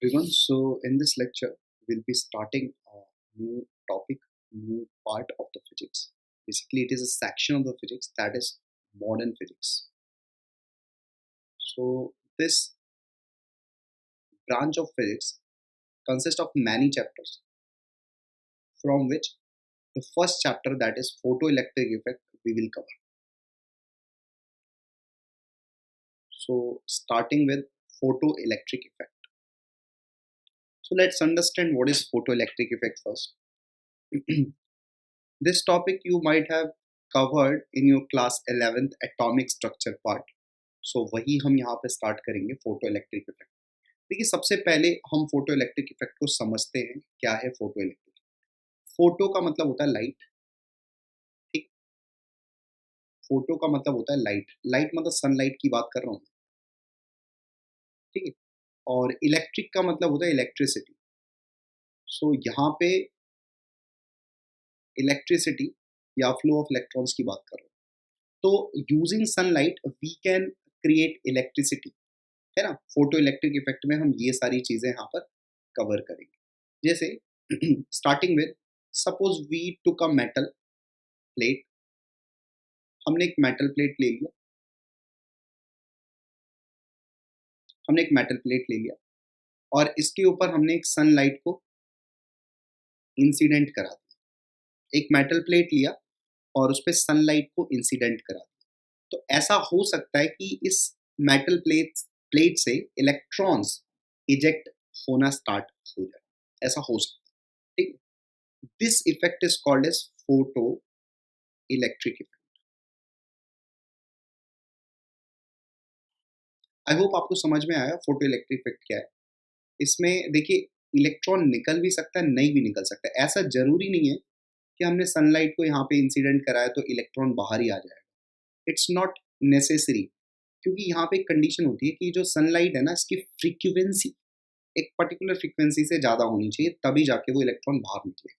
Everyone, so in this lecture, we'll be starting a new topic, new part of the physics. Basically, it is a section of the physics that is modern physics. So, this branch of physics consists of many chapters, from which the first chapter, that is photoelectric effect, we will cover. So, starting with photoelectric effect. So, let's understand what is photoelectric effect first. This topic you might have covered in your class 11th atomic structure part. सो वही हम यहाँ पे start करेंगे photo electric effect. देखिए, सबसे पहले हम photo electric effect को समझते हैं। क्या है फोटो इलेक्ट्रिक? फोटो का मतलब होता है लाइट। ठीक, फोटो का मतलब होता है लाइट। लाइट मतलब सनलाइट की बात कर रहा हूँ। ठीक है, और इलेक्ट्रिक का मतलब होता है इलेक्ट्रिसिटी। सो यहाँ पे इलेक्ट्रिसिटी या फ्लो ऑफ इलेक्ट्रॉन्स की बात कर रहा हूँ। तो using sunlight we can create electricity, है ना। फोटो इलेक्ट्रिक इफेक्ट में हम ये सारी चीजें यहाँ पर कवर करेंगे। जैसे starting with, suppose we took a metal plate. हमने एक मेटल प्लेट ले लिया, हमने एक मेटल प्लेट ले लिया और इसके ऊपर हमने एक सनलाइट को इंसिडेंट करा दिया। एक मेटल प्लेट लिया और उस पर सनलाइट को इंसिडेंट करा दिया। तो ऐसा हो सकता है कि इस मेटल प्लेट से इलेक्ट्रॉन्स इजेक्ट होना स्टार्ट हो जाए। ऐसा हो सकता है। ठीक, this effect is called as photo electric effect. I hope आपको समझ में आया फोटो इलेक्ट्रिक इफेक्ट क्या है। इसमें देखिए, इलेक्ट्रॉन निकल भी सकता है, नहीं भी निकल सकता है। ऐसा जरूरी नहीं है कि हमने सनलाइट को यहाँ पे इंसिडेंट कराया तो इलेक्ट्रॉन बाहर ही आ जाएगा। इट्स नॉट नेसेसरी, क्योंकि यहाँ पे एक कंडीशन होती है कि जो सनलाइट है ना, इसकी फ्रीक्वेंसी एक पर्टिकुलर फ्रीक्वेंसी से ज़्यादा होनी चाहिए, तभी जाके वो इलेक्ट्रॉन बाहर निकले।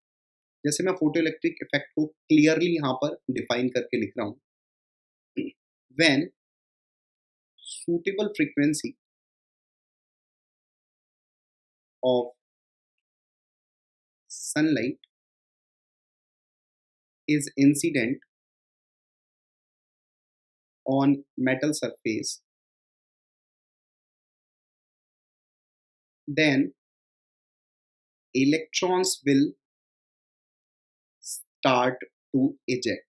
जैसे मैं फोटो इलेक्ट्रिक इफेक्ट को क्लियरली यहाँ पर डिफाइन करके लिख रहा हूँ। When suitable frequency of sunlight is incident on metal surface, then electrons will start to eject.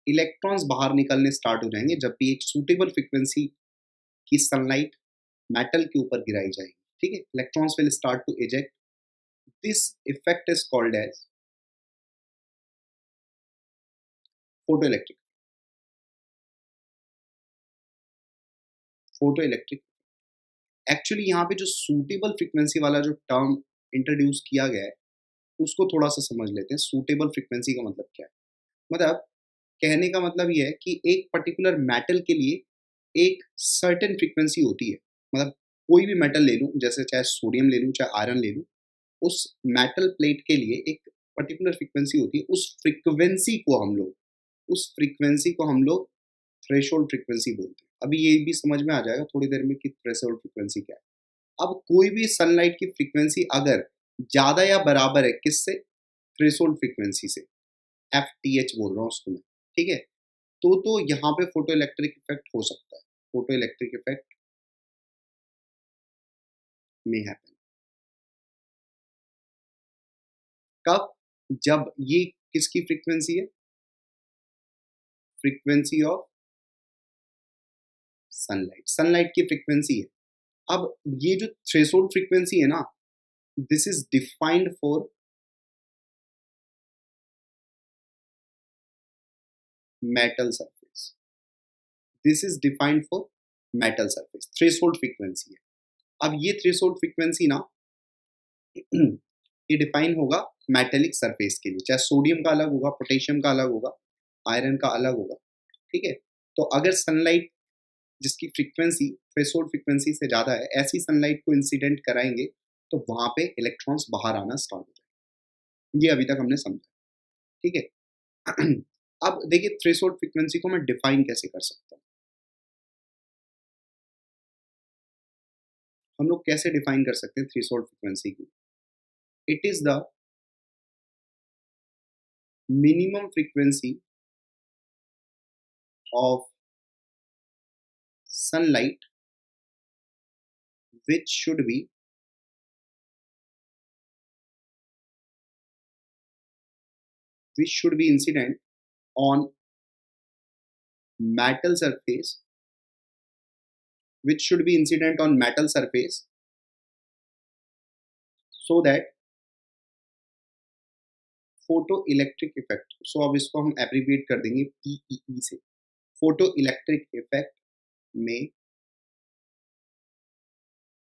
Electrons बाहर निकलने स्टार्ट हो जाएंगे जब भी एक सूटेबल फ्रीक्वेंसी की सनलाइट मेटल के ऊपर गिराई जाएगी। ठीक है, electrons will start to eject. This effect is called as photo electric. Photo electric actually यहाँ पे जो सूटेबल फ्रीक्वेंसी वाला जो टर्म इंट्रोड्यूस किया गया है, उसको थोड़ा सा समझ लेते हैं। सूटेबल फ्रीक्वेंसी का मतलब क्या है? मतलब कहने का मतलब ये है कि एक पर्टिकुलर मेटल के लिए एक सर्टेन फ्रीक्वेंसी होती है। मतलब कोई भी मेटल ले लूँ, जैसे चाहे सोडियम ले लूँ, चाहे आयरन ले लूँ, उस मेटल प्लेट के लिए एक पर्टिकुलर फ्रीक्वेंसी होती है। उस फ्रीक्वेंसी को हम लोग थ्रेशोल्ड फ्रीक्वेंसी बोलते हैं। अभी ये भी समझ में आ जाएगा थोड़ी देर में कि थ्रेशोल्ड फ्रीक्वेंसी क्या है। अब कोई भी सनलाइट की फ्रीक्वेंसी अगर ज़्यादा या बराबर है किससे? थ्रेशोल्ड फ्रीक्वेंसी से। एफ टी एच बोल रहा हूँ उसको मैं। ठीक है, तो यहाँ पे फोटो इलेक्ट्रिक इफेक्ट हो सकता है। फोटो इलेक्ट्रिक इफेक्ट में हैपन कब? जब ये किसकी फ्रीक्वेंसी है? Frequency of sunlight. सनलाइट की फ्रीक्वेंसी है। अब ये जो थ्रेशोल्ड फ्रीक्वेंसी है ना, this is defined for metal surface. This is defined for metal surface. Threshold frequency है। अब ये थ्रेशोल्ड फ्रीक्वेंसी ना ये डिफाइन होगा मेटेलिक सरफेस के लिए। चाहे सोडियम का अलग होगा, पोटेशियम का अलग होगा, आयरन का अलग होगा। ठीक है, तो अगर सनलाइट जिसकी फ्रीक्वेंसी थ्रेशोल्ड फ्रीक्वेंसी से ज़्यादा है, ऐसी सनलाइट को इंसिडेंट कराएंगे तो वहाँ पे इलेक्ट्रॉन्स बाहर आना स्टार्ट हो जाएंगे। ये अभी तक हमने समझा। ठीक है अब देखिए, थ्रेशोल्ड फ्रीक्वेंसी को मैं डिफाइन कैसे कर सकता हूँ। हम लोग कैसे डिफाइन कर सकते हैं थ्रेशोल्ड फ्रीक्वेंसी की? It is the minimum frequency of sunlight which should be incident on metal surface, which should be incident on metal surface, so that photo electric effect, so अब इसको हम एब्रीविएट कर देंगे PEE से, photo electric effect में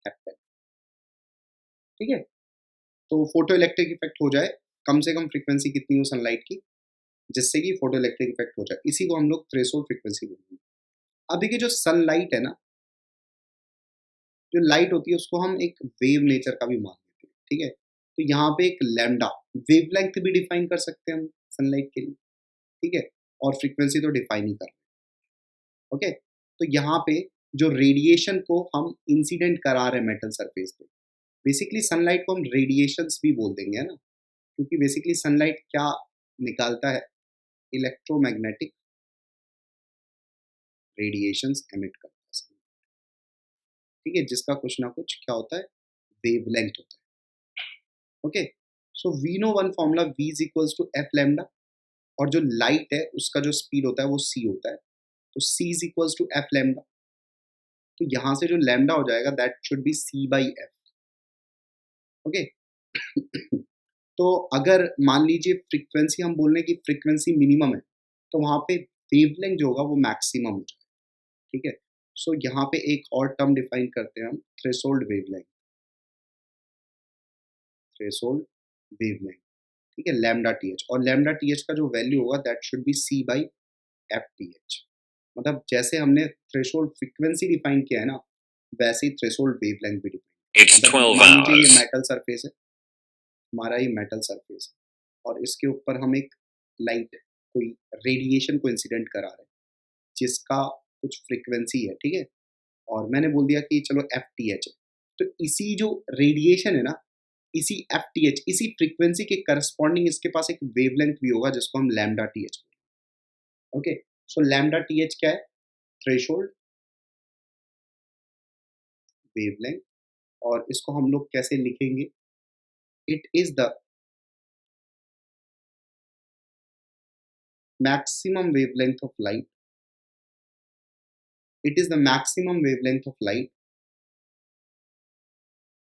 happen. ठीक है, तो फोटो इलेक्ट्रिक इफेक्ट हो जाए, कम से कम फ्रीक्वेंसी कितनी हो सनलाइट की, जिससे कि फोटो इलेक्ट्रिक इफेक्ट हो जाए, इसी को हम लोग थ्रेशोल्ड फ्रीक्वेंसी बोलेंगे। अब देखिए जो सनलाइट है ना, जो लाइट होती है उसको हम एक वेव नेचर का भी मान लेते हैं। ठीक है, तो यहाँ पे एक लैम्डा वेवलेंथ भी डिफाइन कर सकते हैं हम सनलाइट के लिए। ठीक है, और फ्रीक्वेंसी तो डिफाइन ही कर रहे हैं। ओके, तो यहाँ पे जो रेडिएशन को हम इंसिडेंट करा रहे हैं मेटल सरफेस पे, बेसिकली सनलाइट को हम रेडिएशंस भी बोल देंगे, है ना, क्योंकि बेसिकली सनलाइट क्या निकालता है, इलेक्ट्रोमैग्नेटिक रेडिएशंस एमिट करता है। ठीक है, जिसका कुछ ना कुछ क्या होता है, वेवलेंथ होता है। Okay, so we know one formula, v is equals to F lambda, और जो लाइट है उसका जो स्पीड होता है वो c होता है, तो c is equals to F lambda. तो यहाँ से जो लैम्डा हो जाएगा that should be c by F. Okay, तो अगर मान लीजिए फ्रीक्वेंसी हम बोल रहे हैं कि फ्रीक्वेंसी मिनिमम है, तो वहाँ पे वेवलेंथ जो होगा वो मैक्सिमम हो जाएगा। ठीक है, सो यहाँ पे एक और टर्म डिफाइन करते हैं हम, थ्रेशोल्ड वेवलेंथ, थ्रेशोल्ड वेवलेंथ। ठीक है, लैम्डा टी एच, और लैम्डा टी एच का जो वैल्यू होगा that should be c by F T H. मतलब जैसे हमने थ्रेशोल्ड फ्रीक्वेंसी डिफाइन किया है ना, वैसे ही थ्रेशोल्ड वेवलेंथ भी डिफाइन। मतलब मान लीजिए ये मेटल सरफेस है, हमारा ये मेटल सरफेस है, और इसके ऊपर हम एक लाइट, कोई रेडिएशन को इंसिडेंट करा रहे हैं जिसका कुछ फ्रीक्वेंसी है। ठीक है, और मैंने बोल दिया कि चलो एफ टी एच है, तो इसी जो रेडिएशन है ना, इसी एफ टी एच, इसी फ्रीक्वेंसी के करस्पॉन्डिंग इसके पास एक वेवलेंथ भी होगा जिसको हम लैम्डा टी एच बोलेंगे। ओके, सो लैम्डा टी एच क्या है, थ्रेशोल्ड वेवलेंथ, और इसको हम लोग कैसे लिखेंगे, it is the maximum wavelength of light, it is the maximum wavelength of light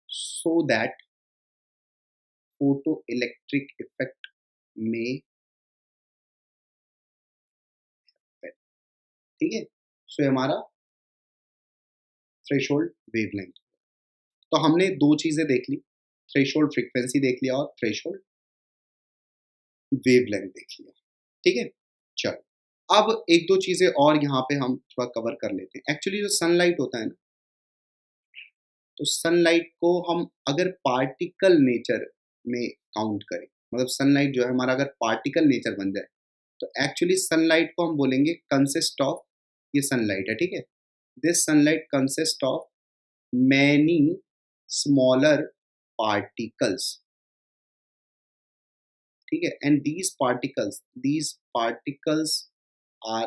so that photoelectric effect may happen। ठीक है, सो ये हमारा थ्रेशोल्ड वेवलेंथ। तो हमने दो चीजें देख ली, थ्रेशोल्ड फ्रीक्वेंसी देख लिया और थ्रेशोल्ड वेवलेंथ देख लिया। ठीक है, चलो अब एक दो चीजें और यहाँ पे हम थोड़ा कवर कर लेते हैं। एक्चुअली जो सनलाइट होता है ना, तो सनलाइट को हम अगर पार्टिकल नेचर में काउंट करें, मतलब सनलाइट जो है हमारा अगर पार्टिकल नेचर बन जाए, तो एक्चुअली सनलाइट को हम बोलेंगे कंसिस्ट ऑफ, ये सनलाइट है, ठीक है, this sunlight consist of many smaller particles. ठीक है, and these particles are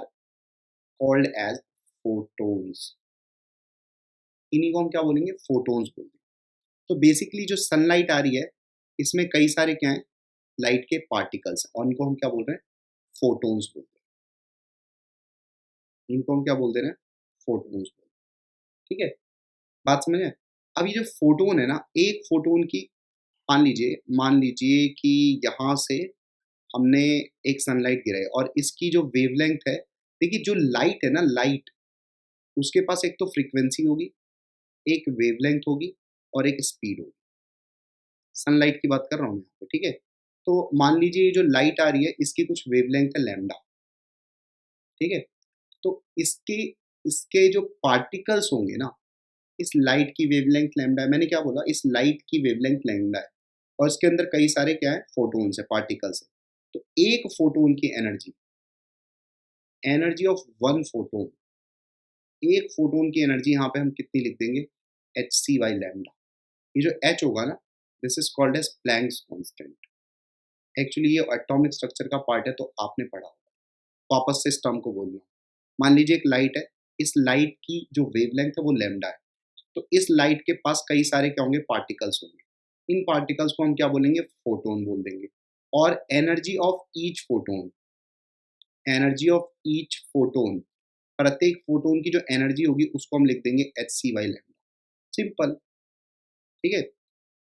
called as photons. इन्हीं को हम क्या बोलेंगे, फोटोन्स बोलेंगे। तो बेसिकली जो सनलाइट आ रही है इसमें कई सारे क्या हैं, लाइट के पार्टिकल्स, और इनको हम क्या बोल रहे हैं, फोटोन्स बोलते हैं। इनको हम क्या बोलते हैं, फोटोन्स बोलते हैं। ठीक है, बात समझ में। अब ये जो फोटोन है ना, एक फोटोन की, मान लीजिए कि यहाँ से हमने एक सनलाइट गिराई और इसकी जो वेवलेंथ है, देखिए जो लाइट है ना, लाइट उसके पास एक तो फ्रीक्वेंसी होगी, एक वेवलेंथ होगी, और एक स्पीड होगी। सनलाइट की बात कर रहा हूँ मैं यहाँ पे। ठीक है, तो मान लीजिए ये जो लाइट आ रही है इसकी कुछ वेवलेंथ है लैम्डा। ठीक है, तो इसके इसके जो पार्टिकल्स होंगे ना, इस लाइट की वेवलेंथ लैम्डा है, मैंने क्या बोला, इस लाइट की वेवलेंथ लैम्डा है, और इसके अंदर कई सारे क्या है, फोटोन्स है, पार्टिकल्स है। तो एक फोटोन की energy, energy of one photon, एक फोटोन की एनर्जी यहाँ पे हम कितनी लिख देंगे, एच सी बाई लैम्डा। ये जो एच होगा ना, this is called as Planck's constant. Actually ये एटॉमिक स्ट्रक्चर का पार्ट है, तो आपने पढ़ा होगा। वापस से इस टर्म को बोल रहा हूँ। मान लीजिए एक लाइट है, इस लाइट की जो वेवलेंथ है वो लैम्डा है। तो इस लाइट के पास कई सारे क्या होंगे, पार्टिकल्स होंगे। इन पार्टिकल्स को हम क्या बोलेंगे, फोटोन बोल देंगे। और energy of each photon, energy of each photon, प्रत्येक फोटोन की जो एनर्जी होगी उसको हम लिख देंगे H C by lambda. Simple, ठीक है।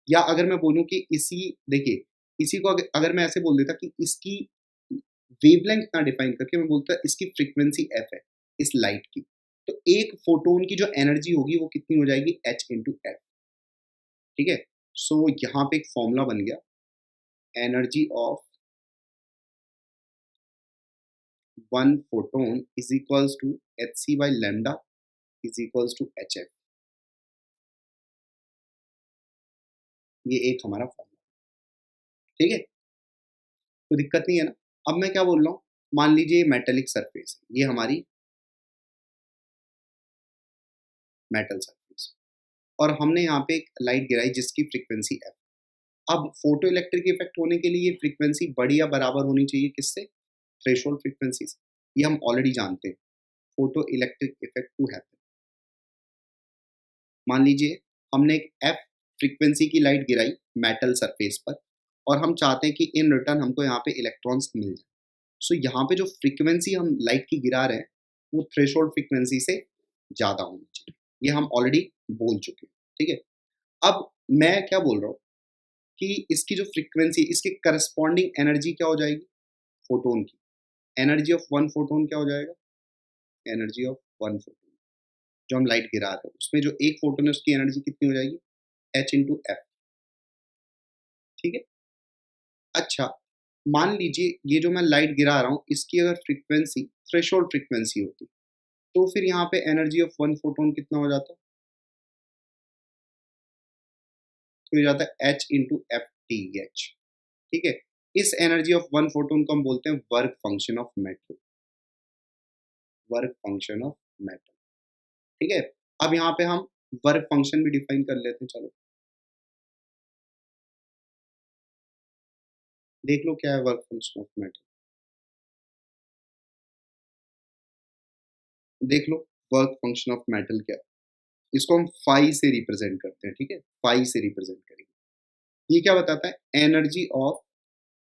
या अगर मैं बोलूं कि इसी, देखिए, इसी को अगर मैं ऐसे बोल देता कि इसकी वेवलेंथ ना डिफाइन करके मैं बोलता इसकी फ्रीक्वेंसी एफ है इस लाइट की, तो एक फोटोन की जो एनर्जी होगी वो कितनी हो जाएगी, एच इंटू एफ। ठीक है। सो यहाँ पे एक फॉर्मूला बन गया, energy of one photon is equals to H C by lambda is equals to H F. ये एक हमारा फॉर्मूला, ठीक है। तो दिक्कत नहीं है ना। अब मैं क्या बोल रहा हूँ, मान लीजिए मेटेलिक सरफेस, ये हमारी मेटल सरफेस, और हमने यहाँ पे एक लाइट गिराई जिसकी फ्रीक्वेंसी एफ। अब फोटो इलेक्ट्रिक इफेक्ट होने के लिए ये फ्रीक्वेंसी बड़ी या बराबर होनी चाहिए किससे, थ्रेशोल्ड फ्रीक्वेंसी से। ये हम ऑलरेडी जानते हैं, photo electric effect to happen. मान लीजिए हमने एक एफ फ्रीक्वेंसी की लाइट गिराई मेटल सरफेस पर, और हम चाहते हैं कि इन रिटर्न हमको यहाँ पे इलेक्ट्रॉन्स मिल जाए। सो यहाँ पे जो फ्रीक्वेंसी हम लाइट की गिरा रहे हैं वो थ्रेशोल्ड फ्रीक्वेंसी से ज़्यादा होनी चाहिए। ये हम ऑलरेडी बोल चुके हैं, ठीक है। अब मैं क्या बोल रहा हूँ कि इसकी जो फ्रीक्वेंसी, इसके करस्पॉन्डिंग एनर्जी क्या हो जाएगी, फोटोन की एनर्जी ऑफ वन फोटोन क्या हो जाएगा, एनर्जी ऑफ वन फोटोन जो हम लाइट गिरा रहे हैं उसमें जो एक फोटोन है उसकी एनर्जी कितनी हो जाएगी, एच इंटू एफ। ठीक है। अच्छा, मान लीजिए ये जो मैं लाइट गिरा रहा हूँ इसकी अगर फ्रीक्वेंसी थ्रेशोल्ड फ्रीक्वेंसी होती, तो फिर यहाँ पे एनर्जी ऑफ वन फोटोन कितना हो जाता, तो हो जाता है H into F T H. ठीक है। इस एनर्जी ऑफ वन फोटोन को हम बोलते हैं work function of metal, work function of metal. ठीक है। अब यहाँ पे हम वर्क फंक्शन भी डिफाइन कर लेते हैं, चलो देख लो क्या है वर्क फंक्शन ऑफ मेटल। देख लो वर्क फंक्शन ऑफ मेटल क्या है, इसको हम फाई से रिप्रेजेंट करते हैं। ठीक है, फाई से रिप्रेजेंट करेंगे। ये क्या बताता है, energy of,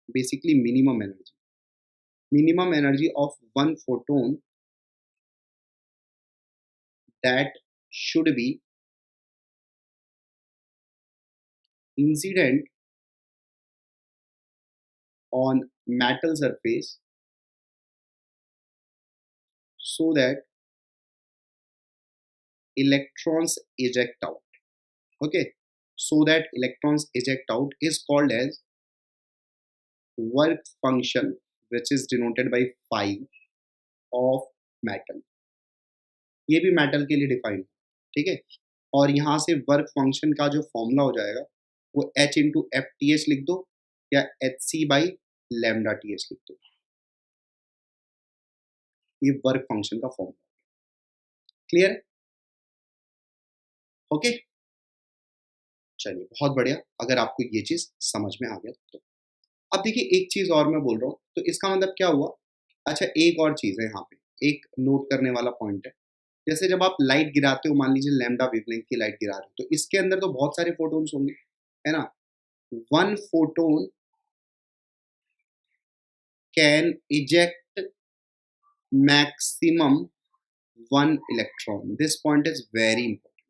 basically minimum energy of one photon that should B incident on metal surface so that electrons eject out. Okay, so that electrons eject out is called as work function, which is denoted by phi of metal. ये भी metal के लिए define, ठीक है। और यहाँ से work function का जो फॉर्मूला हो जाएगा वो H into F T H लिख दो, या H C by lambda T H लिख दो। ये वर्क फंक्शन का फॉर्मूला, क्लियर है, ओके। चलिए बहुत बढ़िया, अगर आपको ये चीज समझ में आ गया तो। अब देखिए एक चीज और मैं बोल रहा हूँ, तो इसका मतलब क्या हुआ। अच्छा, एक और चीज है यहाँ पे, एक नोट करने वाला पॉइंट है। जैसे जब आप लाइट गिराते हो, मान लीजिए लैम्डा वेवलेंथ की लाइट गिरा रहे हो, तो इसके अंदर तो बहुत सारे फोटोन्स होंगे, है ना। One photon can eject maximum one electron, this point is very important.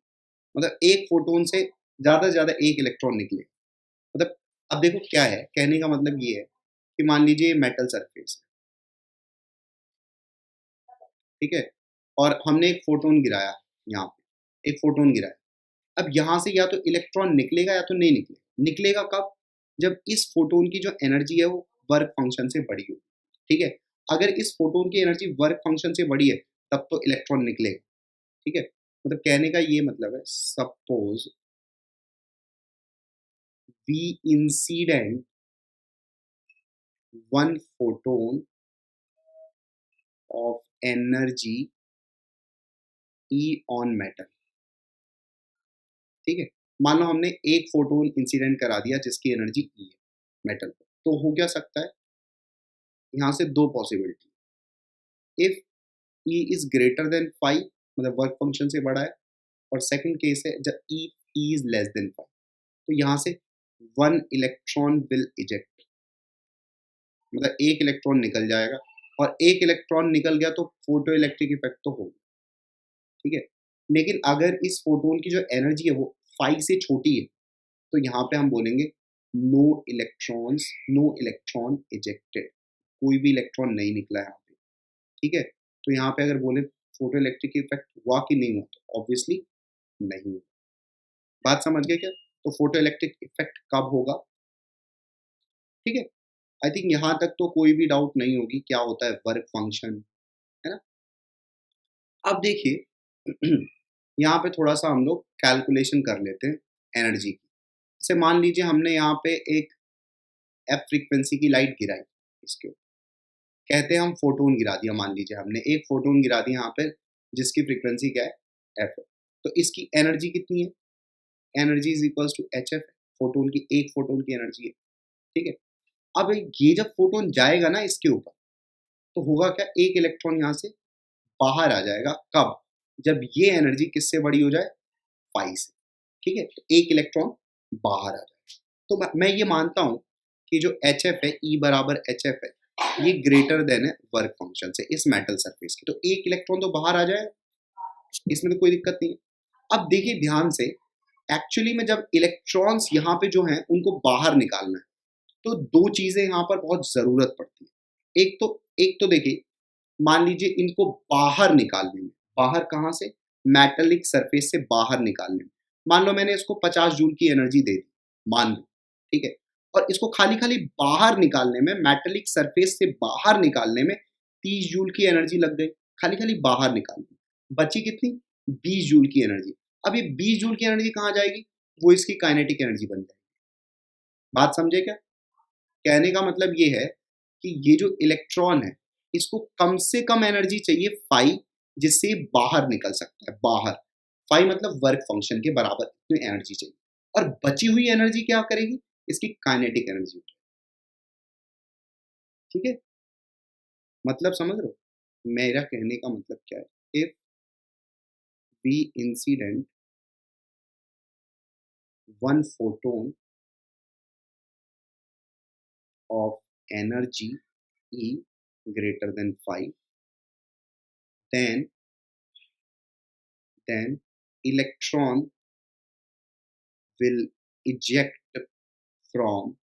मतलब एक फोटोन से ज्यादा से ज्यादा एक इलेक्ट्रॉन निकले, मतलब अब देखो क्या है, कहने का मतलब ये है कि मान लीजिए मेटल सरफेस है, ठीक है, और हमने एक फोटोन गिराया, यहाँ पे एक फोटोन गिराया। अब यहाँ से या तो इलेक्ट्रॉन निकलेगा या तो नहीं निकलेगा। निकलेगा कब, जब इस फोटोन की जो एनर्जी है वो वर्क फंक्शन से बड़ी होगी, ठीक है। अगर इस फोटोन की एनर्जी वर्क फंक्शन से बड़ी है तब तो इलेक्ट्रॉन निकलेगा, ठीक है। मतलब कहने का ये मतलब है, suppose we incident one photon of energy E on metal, ठीक है। मान लो हमने एक फोटोन इंसिडेंट करा दिया जिसकी एनर्जी ई है मेटल पर, तो हो क्या सकता है, यहाँ से दो possibility, if E is greater than 5, मतलब वर्क फंक्शन से बड़ा है, और सेकंड केस है जब ई इज लेस देन 5, तो यहाँ से वन इलेक्ट्रॉन विल इजेक्ट, मतलब एक इलेक्ट्रॉन निकल जाएगा, और एक इलेक्ट्रॉन निकल गया तो फोटो इलेक्ट्रिक इफेक्ट तो होगा, ठीक है। लेकिन अगर इस फोटोन की जो एनर्जी है वो 5 से छोटी है, तो यहाँ पे हम बोलेंगे no electrons, no electron ejected, कोई भी इलेक्ट्रॉन नहीं निकला यहाँ पे, ठीक है। तो यहाँ पे अगर बोले फोटो इलेक्ट्रिक इफेक्ट हुआ कि नहीं हुआ, तो ऑब्वियसली नहीं हुआ। बात समझ गए क्या? तो फोटो इलेक्ट्रिक इफेक्ट कब होगा, ठीक है। आई थिंक यहाँ तक तो कोई भी डाउट नहीं होगी क्या होता है वर्क फंक्शन, है ना। अब देखिए यहाँ पे थोड़ा सा हम लोग कैलकुलेशन कर लेते हैं एनर्जी की। जैसे मान लीजिए हमने यहाँ पे एक एफ फ्रीक्वेंसी की लाइट गिराई इसके ऊपर, कहते हैं हम फोटोन गिरा दिया, मान लीजिए हमने एक फोटोन गिरा दिया यहाँ पे जिसकी फ्रीक्वेंसी क्या है, एफ है, तो इसकी एनर्जी कितनी है, energy is equals to H F, photon की, एक फोटोन की एनर्जी है, ठीक है। अब ये जब फोटोन जाएगा ना इसके ऊपर, तो होगा क्या, एक इलेक्ट्रॉन यहाँ से बाहर आ जाएगा, कब, जब ये एनर्जी किससे बड़ी हो जाए, पाई से, ठीक है। तो एक इलेक्ट्रॉन बाहर आ जाए, तो मैं ये मानता हूं कि जो एच एफ है, ई बराबर एच एफ है, ये ग्रेटर देन है वर्क फंक्शन से इस मेटल सरफेस की, तो एक इलेक्ट्रॉन तो बाहर आ जाए, इसमें तो कोई दिक्कत नहीं है। अब देखिए ध्यान से, एक्चुअली में जब इलेक्ट्रॉन्स यहाँ पे जो हैं उनको बाहर निकालना है, तो दो चीजें यहाँ पर बहुत जरूरत पड़ती है। एक तो देखिए, मान लीजिए इनको बाहर निकालने में, बाहर कहाँ से, मेटेलिक सरफेस से बाहर निकालने में, मान लो मैंने इसको 50 जूल की एनर्जी दे दी, मान लो, ठीक है, और इसको खाली खाली बाहर निकालने में, मेटेलिक सरफेस से बाहर निकालने में 30 जूल की एनर्जी लग गई, खाली खाली बाहर निकालने में बची कितनी, 20 जूल की एनर्जी। अब ये 20 जूल की एनर्जी कहाँ जाएगी, वो इसकी काइनेटिक एनर्जी बन जाएगी। बात समझे क्या, कहने का मतलब ये है कि ये जो इलेक्ट्रॉन है इसको कम से कम एनर्जी चाहिए फाई, जिससे बाहर निकल सकता है, बाहर, फाई मतलब वर्क फंक्शन के बराबर इतनी एनर्जी चाहिए, और बची हुई एनर्जी क्या करेगी, इसकी काइनेटिक एनर्जी, ठीक है। मतलब समझ रहे हो मेरा कहने का मतलब क्या है, if we incident one photon of energy E greater than 5, then electron will eject from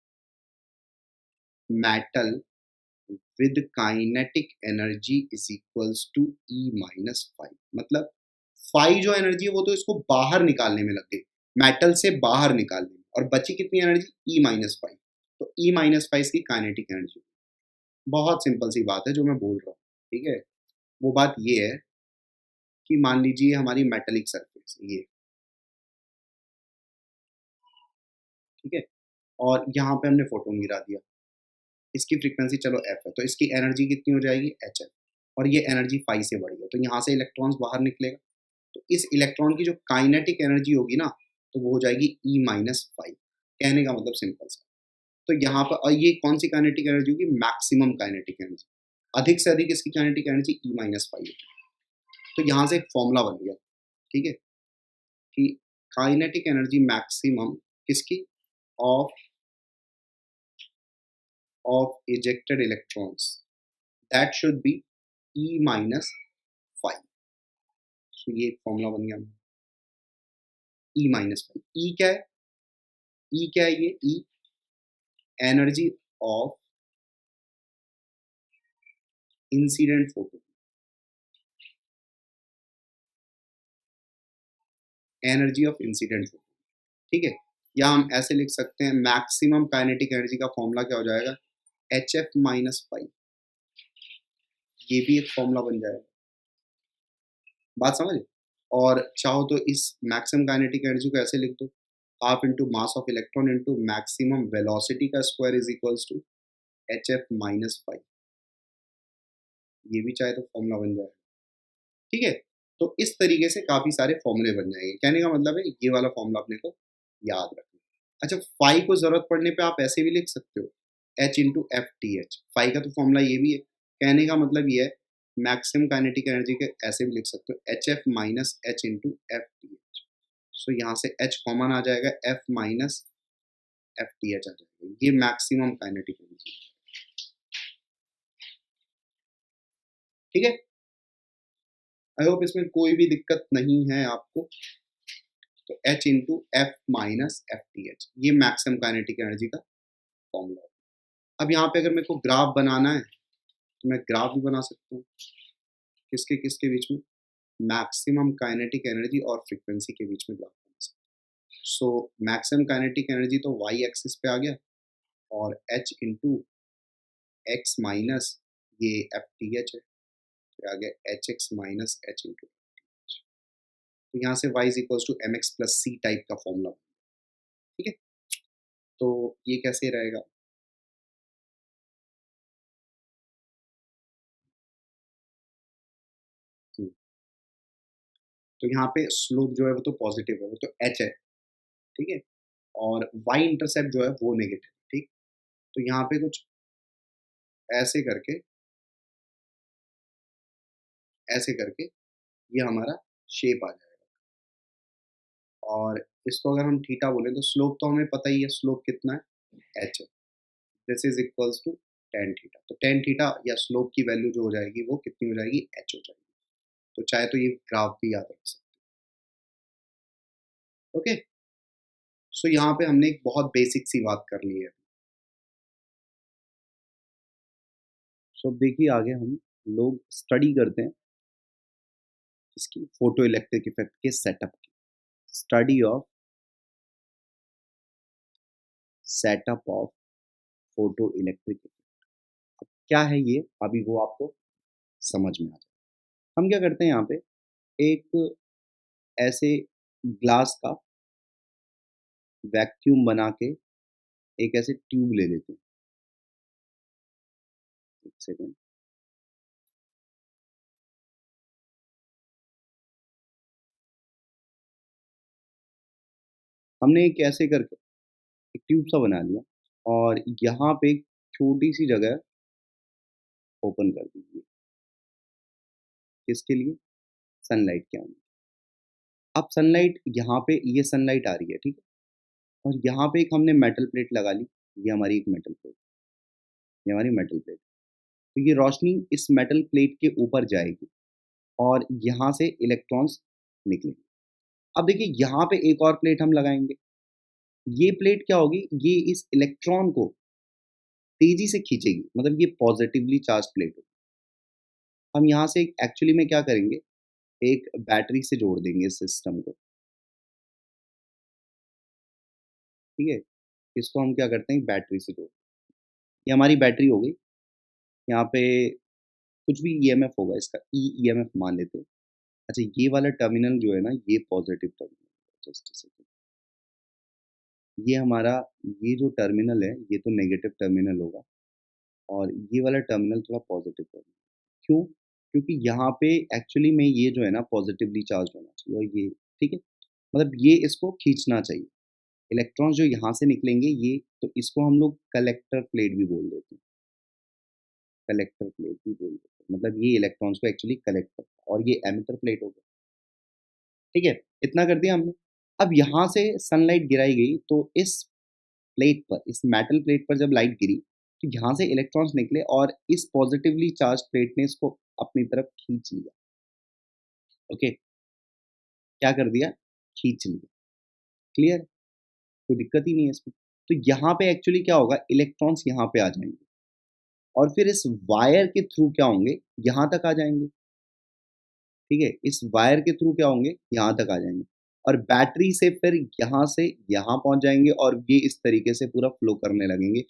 metal with kinetic energy is equals to E minus 5, मतलब 5 जो एनर्जी है वो तो इसको बाहर निकालने में लग गई, मेटल से बाहर निकालने में, और बची कितनी एनर्जी, E माइनस 5, तो E माइनस 5 की काइनेटिक एनर्जी। बहुत सिंपल सी बात है जो मैं बोल रहा हूँ, ठीक है। वो बात ये है कि मान लीजिए हमारी मेटेलिक सरफेस ये, ठीक है, और यहाँ पे हमने फोटोन गिरा दिया, इसकी फ्रीक्वेंसी चलो एफ है, तो इसकी एनर्जी कितनी हो जाएगी, एच एफ, और ये एनर्जी फाई से बढ़ी है, तो यहाँ से इलेक्ट्रॉन्स बाहर निकलेगा, तो इस इलेक्ट्रॉन की जो काइनेटिक एनर्जी होगी ना, तो वो हो जाएगी ई माइनस फाइव। कहने का मतलब सिंपल सा, तो यहाँ पर, और ये कौन सी काइनेटिक एनर्जी होगी, मैक्सिमम काइनेटिक एनर्जी, अधिक से अधिक इसकी kinetic energy E minus five. तो यहाँ से एक फॉर्मूला बन गया, ठीक है, कि काइनेटिक एनर्जी मैक्सिमम किसकी, of ejected electrons, that should be E minus 5। तो ये एक फॉर्मूला बन गया, E माइनस 5। E क्या है, E क्या है, ये E energy of incident photo, energy of incident photo, ठीक है। या हम ऐसे लिख सकते हैं, मैक्सिमम काइनेटिक एनर्जी का फॉर्मूला क्या हो जाएगा, एच एफ माइनस 5, ये भी एक फॉर्मूला बन जाएगा। बात समझ, और चाहो तो इस मैक्सिमम काइनेटिक एनर्जी को ऐसे लिख दो, half into mass of electron into maximum velocity का square is equals to H F minus 5, ये भी चाहे तो फॉर्मूला बन जाएगा, ठीक है। तो इस तरीके से काफ़ी सारे फॉर्मूले बन जाएंगे। कहने का मतलब है ये वाला फॉर्मूला अपने को याद रखना। अच्छा, फाई को ज़रूरत पड़ने पे आप ऐसे भी लिख सकते हो, H into F T H. Phi का तो फॉर्मूला ये भी है। कहने का मतलब ये है मैक्सिमम काइनेटिक एनर्जी के ऐसे भी लिख सकते हो, H F minus H into F T H. So यहाँ से एच कॉमन आ जाएगा, F minus F T H आ जाएगा। ये मैक्सिमम काइनेटिक एनर्जी, ठीक है। आई होप इसमें कोई भी दिक्कत नहीं है आपको। तो H into F minus F T H, ये मैक्सिमम काइनेटिक एनर्जी का फॉर्मूला है। अब यहाँ पे अगर मेरे को ग्राफ बनाना है तो मैं ग्राफ भी बना सकता हूँ। किसके किसके बीच में? मैक्सिमम काइनेटिक एनर्जी और फ्रीक्वेंसी के बीच में ग्राफ बना सकता हूँ। सो मैक्सिमम काइनेटिक एनर्जी तो वाई एक्सिस पे आ गया, और एच इंटू एक्स माइनस ये एफ टी एच है, तो आ गया H X minus H into. तो यहाँ से y is equals to M X plus C type का फॉर्मूला, ठीक है। तो ये कैसे रहेगा? तो यहाँ पे स्लोप जो है वो तो पॉजिटिव है, वो तो h है, ठीक है। और y इंटरसेप्ट जो है वो नेगेटिव, ठीक। तो यहाँ पे कुछ ऐसे करके, ऐसे करके ये हमारा शेप आ जाएगा। और इसको अगर हम थीटा बोले तो स्लोप तो हमें पता ही है, स्लोप कितना है, h है। This is equals to tan theta. तो टेन थीटा या स्लोप की वैल्यू जो हो जाएगी वो कितनी हो जाएगी, h हो जाएगी। तो चाहे तो ये ग्राफ भी याद रख सकते हैं, ओके। सो यहाँ पे हमने एक बहुत बेसिक सी बात कर ली है। सो देखिए आगे हम लोग स्टडी करते हैं इसकी फोटो इलेक्ट्रिक इफेक्ट के सेटअप की। Study of setup of photo electric effect. अब क्या है ये, अभी वो आपको समझ में आ जाए। हम क्या करते हैं यहाँ पे, एक ऐसे ग्लास का वैक्यूम बना के एक ऐसे ट्यूब ले लेते हैं। एक सेकेंड। हमने एक ऐसे करके एक ट्यूब सा बना लिया, और यहाँ पे एक छोटी सी जगह ओपन कर दीजिए। किसके लिए? सनलाइट के आने। अब सनलाइट यहाँ पे, ये सनलाइट आ रही है, ठीक है। और यहाँ पे एक हमने मेटल प्लेट लगा ली। ये हमारी एक मेटल प्लेट, ये हमारी मेटल प्लेट। तो ये रोशनी इस मेटल प्लेट के ऊपर जाएगी और यहाँ से इलेक्ट्रॉन्स निकलेंगे। अब देखिए यहाँ पे एक और प्लेट हम लगाएंगे। ये प्लेट क्या होगी, ये इस इलेक्ट्रॉन को तेजी से खींचेगी, मतलब ये पॉजिटिवली चार्ज प्लेट होगी। हम यहाँ से एक्चुअली में क्या करेंगे, एक बैटरी से जोड़ देंगे इस सिस्टम को, ठीक है। इसको हम क्या करते हैं, बैटरी से जोड़। ये हमारी बैटरी हो गई। यहाँ पे कुछ भी ईएमएफ होगा, इसका ईएमएफ मान लेते हैं। अच्छा, ये वाला टर्मिनल जो है ना, ये पॉजिटिव टर्मिनल। Just second. ये हमारा, ये जो टर्मिनल है ये तो नेगेटिव टर्मिनल होगा, और ये वाला टर्मिनल थोड़ा पॉजिटिव टर्मिनल। क्यों? क्योंकि यहाँ पे एक्चुअली में ये जो है ना पॉजिटिवली चार्ज होना चाहिए, और ये, ठीक है। मतलब ये इसको खींचना चाहिए। इलेक्ट्रॉन्स जो यहाँ से निकलेंगे ये, तो इसको हम लोग कलेक्टर प्लेट भी बोल देते हैं। कलेक्टर प्लेट भी बोल देते हैं, मतलब ये इलेक्ट्रॉन्स को एक्चुअली कलेक्ट करता है, और ये एमिटर प्लेट हो गया, ठीक है। इतना कर दिया हमने। अब यहाँ से सनलाइट गिराई गई, तो इस प्लेट पर, इस मेटल प्लेट पर जब लाइट गिरी, तो यहाँ से इलेक्ट्रॉन्स निकले और इस पॉजिटिवली चार्ज प्लेट ने इसको अपनी तरफ खींच लिया। ओके, क्या कर दिया, खींच लिया। क्लियर? कोई दिक्कत ही नहीं है इसमें। तो यहाँ पे एक्चुअली क्या होगा, इलेक्ट्रॉन्स यहाँ पे आ जाएंगे, और फिर इस वायर के थ्रू क्या होंगे, यहाँ तक आ जाएंगे, ठीक है। इस वायर के थ्रू क्या होंगे, यहाँ तक आ जाएंगे, और बैटरी से फिर यहाँ से यहाँ पहुंच जाएंगे, और ये इस तरीके से पूरा फ्लो करने लगेंगे।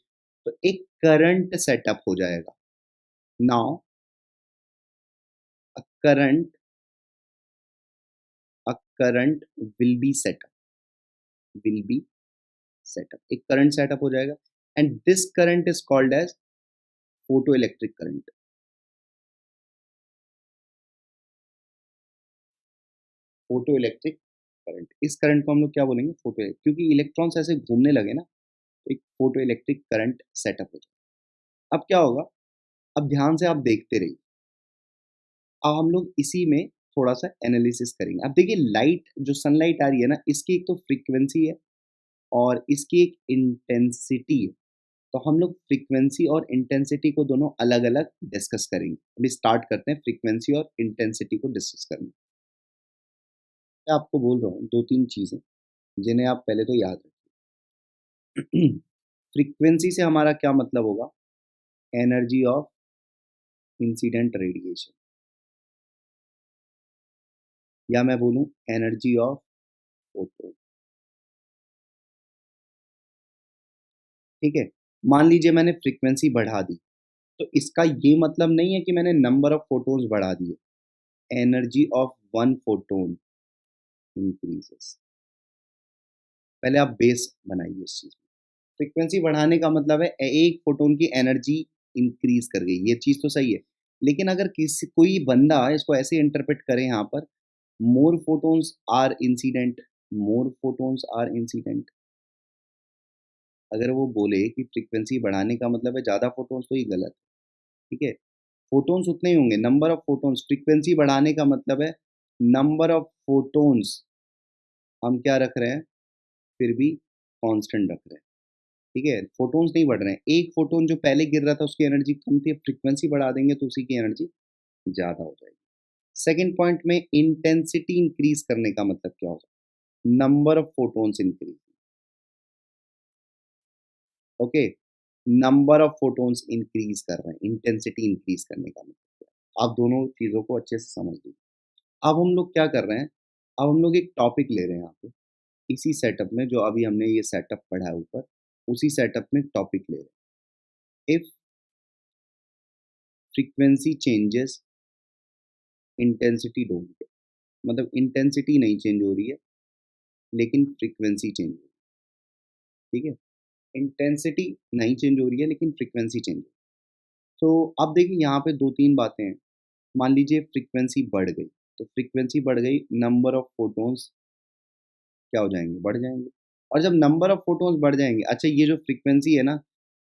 तो एक करंट सेटअप हो जाएगा। Now a current, a current will be set up, will be set up, एक करंट सेटअप हो जाएगा। And this current is called as photo electric current. Photo electric current. इस करंट को हम लोग क्या बोलेंगे? फोटो, क्योंकि इलेक्ट्रॉन्स ऐसे घूमने लगे ना, तो एक फोटो इलेक्ट्रिक करंट सेटअप हो जाए। अब क्या होगा? अब ध्यान से आप देखते रहिए। अब हम लोग इसी में थोड़ा-सा एनालिसिस करेंगे। अब देखिए, लाइट जो सनलाइट आ रही है ना, इसकी एक तो फ्रीक्वेंसी है और इसकी एक इंटेंसिटी है। तो हम लोग फ्रीक्वेंसी और इंटेंसिटी को दोनों अलग-अलग डिस्कस करेंगे। अभी स्टार्ट करते हैं फ्रीक्वेंसी और इंटेंसिटी को डिस्कस करना। मैं आपको बोल रहा हूँ 2-3 चीज़ें, जिन्हें आप पहले तो याद रखिए। फ्रीक्वेंसी से हमारा क्या मतलब होगा? एनर्जी ऑफ इंसिडेंट रेडिएशन, या मैं बोलूँ एनर्जी ऑफ फोटो, ठीक है? मान लीजिए मैंने फ्रीक्वेंसी बढ़ा दी, तो इसका ये मतलब नहीं है कि मैंने नंबर ऑफ फोटॉन्स बढ़ा दिए। Energy of one photon increases. पहले आप बेस बनाइए इस चीज़ में। फ्रीक्वेंसी बढ़ाने का मतलब है एक फोटोन की एनर्जी इंक्रीज कर गई, ये चीज़ तो सही है। लेकिन अगर किसी कोई बंदा इसको ऐसे इंटरप्रेट करे यहाँ पर, more photons are incident, more photons are incident, अगर वो बोले कि फ्रीक्वेंसी बढ़ाने का मतलब है ज़्यादा फोटॉन्स, तो ये गलत है, ठीक है? फोटॉन्स उतने ही होंगे, नंबर ऑफ फोटॉन्स। फ्रीक्वेंसी बढ़ाने का मतलब है नंबर ऑफ फोटॉन्स हम क्या रख रहे हैं, फिर भी कांस्टेंट रख रहे हैं, ठीक है? फोटॉन्स नहीं बढ़ रहे हैं। एक फोटॉन जो पहले गिर रहा था उसकी एनर्जी कम थी, अब फ्रीक्वेंसी बढ़ा देंगे तो उसी की एनर्जी ज़्यादा हो जाएगी। सेकंड पॉइंट में इंटेंसिटी इंक्रीज़ करने का मतलब क्या होगा? Number of photons increase, okay? Number of photons increase कर रहे हैं, इंटेंसिटी इंक्रीज़ करने का मतलब क्या है? आप दोनों चीज़ों को अच्छे से समझ लीजिए। अब हम लोग क्या कर रहे हैं, अब हम लोग एक टॉपिक ले रहे हैं यहाँ पे, इसी सेटअप में जो अभी हमने ये सेटअप पढ़ा है ऊपर, उसी सेटअप में टॉपिक ले रहे हैं। If frequency changes, intensity don't, मतलब इंटेंसिटी नहीं चेंज हो रही है, लेकिन फ्रीक्वेंसी चेंज हो रही है, ठीक है? इंटेंसिटी नहीं चेंज हो रही है, लेकिन फ्रीक्वेंसी चेंज हो रही है। तो अब देखिए यहाँ पे 2-3 बातें हैं। मान लीजिए फ्रीक्वेंसी बढ़ गई, तो फ्रीक्वेंसी बढ़ गई, नंबर ऑफ फोटॉन्स क्या हो जाएँगे? बढ़ जाएँगे। और जब नंबर ऑफ फोटॉन्स बढ़ जाएँगे, अच्छा ये जो फ्रीक्वेंसी है ना,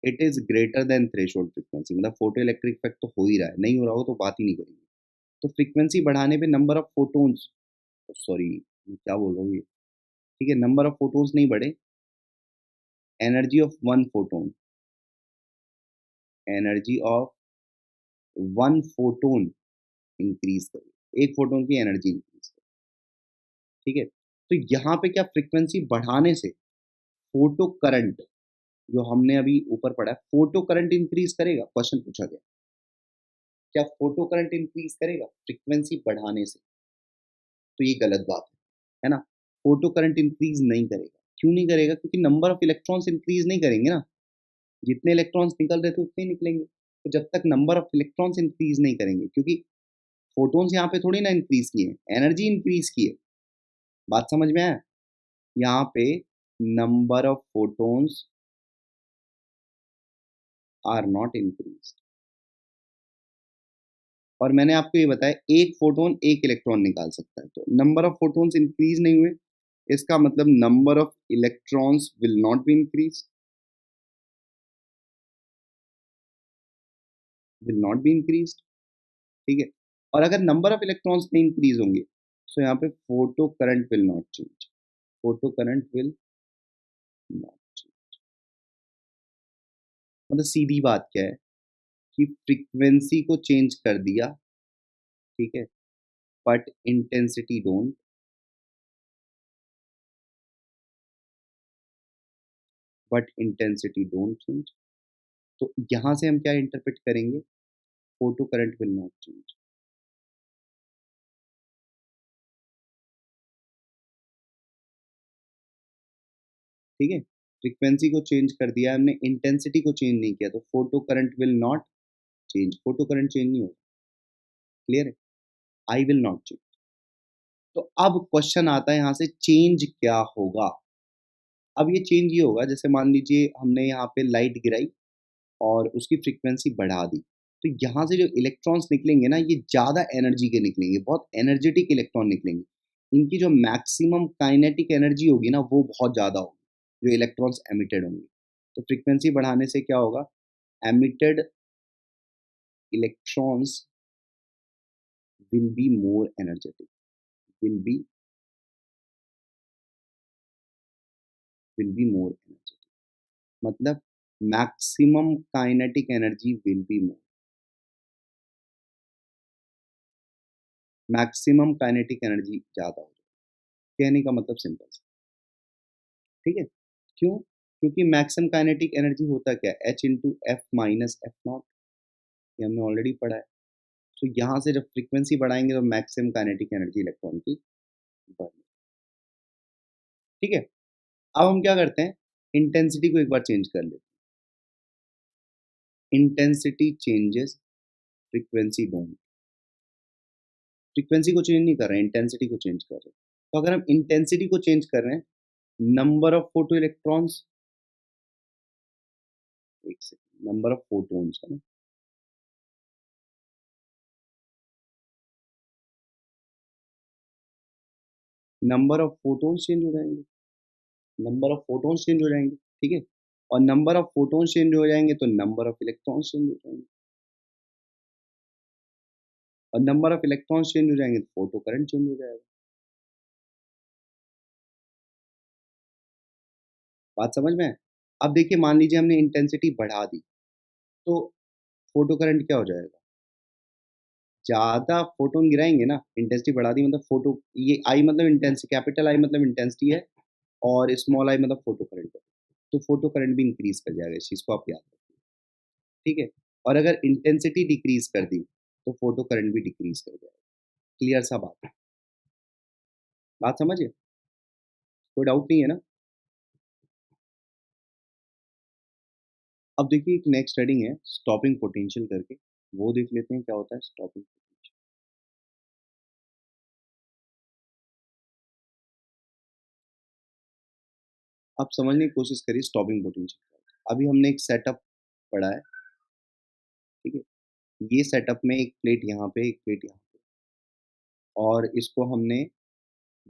it is greater than threshold frequency, मतलब फोटो इलेक्ट्रिक इफ़ेक्ट तो हो ही रहा है, नहीं हो रहा हो तो बात ही नहीं करेंगे। तो फ्रीक्वेंसी बढ़ाने पे नंबर ऑफ फोटॉन्स, सॉरी मैं क्या बोल रहा हूँ ये, ठीक है? नंबर ऑफ फोटॉन्स नहीं बढ़े, energy of one photon, energy of one photon increase करेगी। एक फोटॉन की एनर्जी इंक्रीज़ करेगी, ठीक है? तो यहाँ पे क्या फ्रीक्वेंसी बढ़ाने से फोटो करंट, जो हमने अभी ऊपर पढ़ा है, फोटो करंट इंक्रीज़ करेगा? क्वेश्चन पूछा गया। क्या फोटो करंट इंक्रीज़ करेगा फ्रीक्वेंसी बढ़ाने से? तो ये गलत बात है ना? फोटो करंट इंक्रीज़ नहीं करेगा। क्यों नहीं करेगा? क्योंकि नंबर ऑफ इलेक्ट्रॉन्स इंक्रीज़ नहीं करेंगे ना। जितने इलेक्ट्रॉन्स निकल रहे थे उतने ही निकलेंगे। तो जब तक नंबर ऑफ इलेक्ट्रॉन्स इंक्रीज़ नहीं करेंगे, क्योंकि फोटॉन्स यहाँ पे थोड़ी ना इंक्रीज़ किए हैं, एनर्जी इंक्रीज़ की है। बात समझ में आया? यहाँ पे number of photons are not increased. और मैंने आपको ये बताया एक फोटॉन एक इलेक्ट्रॉन निकाल सकता है। तो नंबर ऑफ फोटॉन्स इंक्रीज़ नहीं हुए, इसका मतलब number of electrons will not be increase, will not be increased, ठीक है? और अगर नंबर ऑफ इलेक्ट्रॉन्स नहीं इंक्रीज़ होंगे, सो यहाँ पे photo current will not change, photo current will not change. मतलब सीधी बात क्या है कि फ्रीक्वेंसी को चेंज कर दिया, ठीक है? But intensity don't, but intensity don't change. तो यहाँ से हम क्या इंटरप्रेट करेंगे? Photo current will not change, ठीक है? फ्रीक्वेंसी को चेंज कर दिया हमने, इंटेंसिटी को चेंज नहीं किया, तो photo current will not change, photo current change नहीं होगा। क्लियर है? I will not change. तो अब क्वेश्चन आता है यहाँ से, चेंज क्या होगा? अब ये चेंज ये होगा, जैसे मान लीजिए हमने यहाँ पे लाइट गिराई और उसकी फ्रीक्वेंसी बढ़ा दी, तो यहाँ से जो इलेक्ट्रॉन्स निकलेंगे ना, ये ज़्यादा एनर्जी के निकलेंगे, बहुत एनर्जेटिक इलेक्ट्रॉन निकलेंगे। इनकी जो मैक्सिमम काइनेटिक एनर्जी होगी ना वो बहुत ज़्यादा होगी, जो इलेक्ट्रॉन्स एमिटेड होंगे। तो फ्रीक्वेंसी बढ़ाने से क्या होगा, emitted electrons will be more energetic, will be will be more energetic, मतलब maximum kinetic energy will be more, maximum kinetic energy ज़्यादा हो जाएगी। कहने का मतलब सिंपल सा, ठीक है? क्यों? क्योंकि मैक्सिमम काइनेटिक एनर्जी होता क्या है? H into F minus F naught, ये हमने ऑलरेडी पढ़ा है। तो यहाँ से जब फ्रीक्वेंसी बढ़ाएंगे तो मैक्सिमम काइनेटिक एनर्जी इलेक्ट्रॉन की बढ़ेगी, ठीक है? अब हम क्या करते हैं, इंटेंसिटी को एक बार चेंज कर लेते हैं। Intensity changes, frequency don't. Frequency को चेंज नहीं कर रहे हैं, इंटेंसिटी को चेंज कर रहे हैं। तो अगर हम इंटेंसिटी को चेंज कर रहे हैं, नंबर ऑफ फोटो इलेक्ट्रॉन्स, एक सेकंड, नंबर ऑफ फोटोन्स है ना, नंबर ऑफ फोटोन्स चेंज हो जाएंगे, नंबर ऑफ फोटोन्स चेंज हो जाएंगे, ठीक है? और नंबर ऑफ फोटोन्स चेंज हो जाएंगे तो नंबर ऑफ इलेक्ट्रॉन्स चेंज हो जाएंगे, और नंबर ऑफ इलेक्ट्रॉन्स चेंज हो जाएंगे तो फोटो करंट चेंज हो जाएगा। बात समझ में है? अब देखिए, मान लीजिए हमने इंटेंसिटी बढ़ा दी, तो फोटो करंट क्या हो जाएगा? ज़्यादा फोटोन गिराएंगे ना, इंटेंसिटी बढ़ा दी मतलब फोटो, ये आई मतलब इंटेंसिटी, कैपिटल आई मतलब इंटेंसिटी है, और स्मॉल आई मतलब फोटो करंट है। तो फोटो करंट भी इंक्रीज कर जाएगा, इस चीज़ को आप याद रखिए, ठीक है? और अगर इंटेंसिटी डिक्रीज कर दी तो फोटो करंट भी डिक्रीज कर जाएगा। क्लियर सा बात है? बात समझिए, कोई डाउट नहीं है ना? अब देखिए, एक नेक्स्ट हेडिंग है स्टॉपिंग पोटेंशियल करके, वो देख लेते हैं क्या होता है स्टॉपिंग पोटेंशियल। आप समझने की कोशिश करिए स्टॉपिंग पोटेंशियल। अभी हमने एक सेटअप पढ़ा है, ठीक है? ये सेटअप में एक प्लेट यहाँ पे, एक प्लेट यहाँ पे, और इसको हमने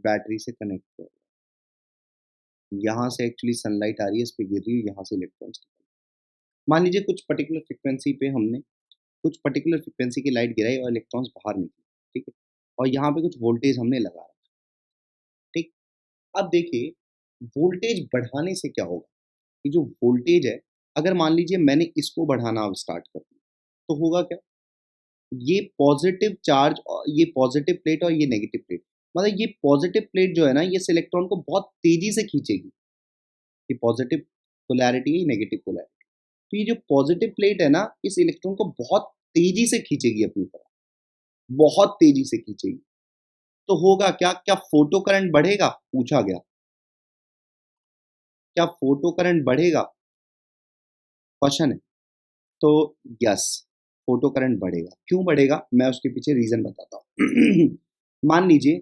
बैटरी से कनेक्ट किया। यहाँ से एक्चुअली सनलाइट आ रही है, इस पे गिर रही है, यहाँ से इलेक्ट्रॉन्स निकल रहे हैं। मान लीजिए कुछ पर्टिकुलर फ्रीक्वेंसी पे हमने कुछ पर्टिकुलर फ्रीक्वेंसी की लाइट गिराई और इलेक्ट्रॉन्स बाहर निकले, ठीक है? और यहाँ पे कुछ वोल्टेज हमने लगा रखा, ठीक? अब देखिए, वोल्टेज बढ़ाने से क्या होगा? ये जो वोल्टेज है, अगर मान लीजिए मैंने इसको बढ़ाना अब स्टार्ट कर दिया, तो होगा क्या? ये पॉजिटिव चार्ज, ये पॉजिटिव प्लेट और ये नेगेटिव प्लेट, मतलब ये पॉजिटिव प्लेट जो है ना, ये इस इलेक्ट्रॉन को बहुत तेजी से खींचेगी। ये पॉजिटिव पोलैरिटी है, नेगेटिव पोलैरिटी। तो ये जो पॉजिटिव प्लेट है ना, इस इलेक्ट्रॉन को बहुत तेजी से खींचेगी अपनी तरफ, बहुत तेजी से खींचेगी। तो होगा क्या? क्या फोटो करंट बढ़ेगा? पूछा गया। क्या फोटो करंट बढ़ेगा? क्वेश्चन है। तो यस, फोटो करंट बढ़ेगा। क्यों बढ़ेगा? मैं उसके पीछे रीजन बताता हूँ। मान लीजिए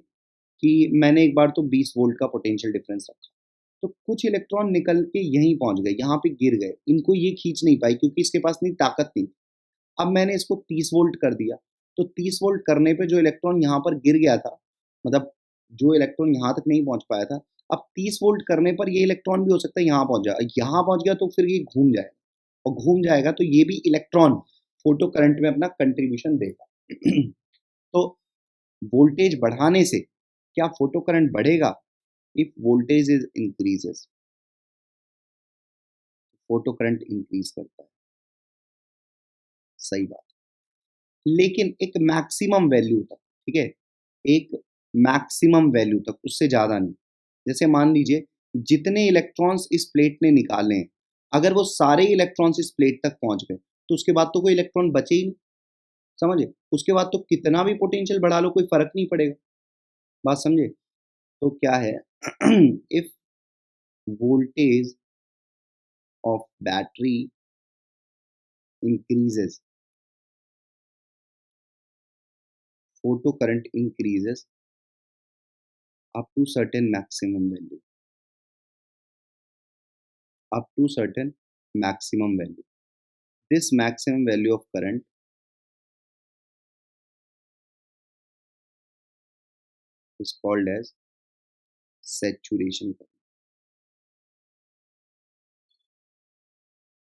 कि मैंने एक बार तो 20 वोल्ट का पोटेंशियल डिफरेंस रखा, तो कुछ इलेक्ट्रॉन निकल के यहीं पहुंच गए, यहाँ पे गिर गए, इनको ये खींच नहीं पाई क्योंकि इसके पास नहीं ताकत नहीं। अब मैंने इसको 30 वोल्ट कर दिया, तो 30 वोल्ट करने पे जो इलेक्ट्रॉन यहाँ पर गिर गया था, मतलब जो इलेक्ट्रॉन यहाँ तक नहीं पहुँच पाया था, अब 30 वोल्ट करने पर ये इलेक्ट्रॉन भी हो सकता है यहाँ पहुँच जाए। यहाँ पहुँच गया तो फिर ये घूम जाएगा, और घूम जाएगा तो ये भी इलेक्ट्रॉन फोटो करंट में अपना कंट्रीब्यूशन देगा। तो वोल्टेज बढ़ाने से क्या फोटो करंट बढ़ेगा? If voltage is increases, photo current increase करता है, सही बात। लेकिन एक मैक्सिमम वैल्यू तक, ठीक है? एक मैक्सिमम वैल्यू तक, उससे ज़्यादा नहीं। जैसे मान लीजिए जितने इलेक्ट्रॉन्स इस प्लेट ने निकाले हैं, अगर वो सारे इलेक्ट्रॉन्स इस प्लेट तक पहुँच गए, तो उसके बाद तो कोई इलेक्ट्रॉन बचे ही नहीं, समझे? उसके बाद तो कितना भी पोटेंशियल बढ़ा लो, कोई फ़र्क नहीं पड़ेगा। बात समझे? तो क्या है, if voltage of battery increases, photo current increases up to certain maximum value, up to certain maximum value. This maximum value of current is called as saturation current.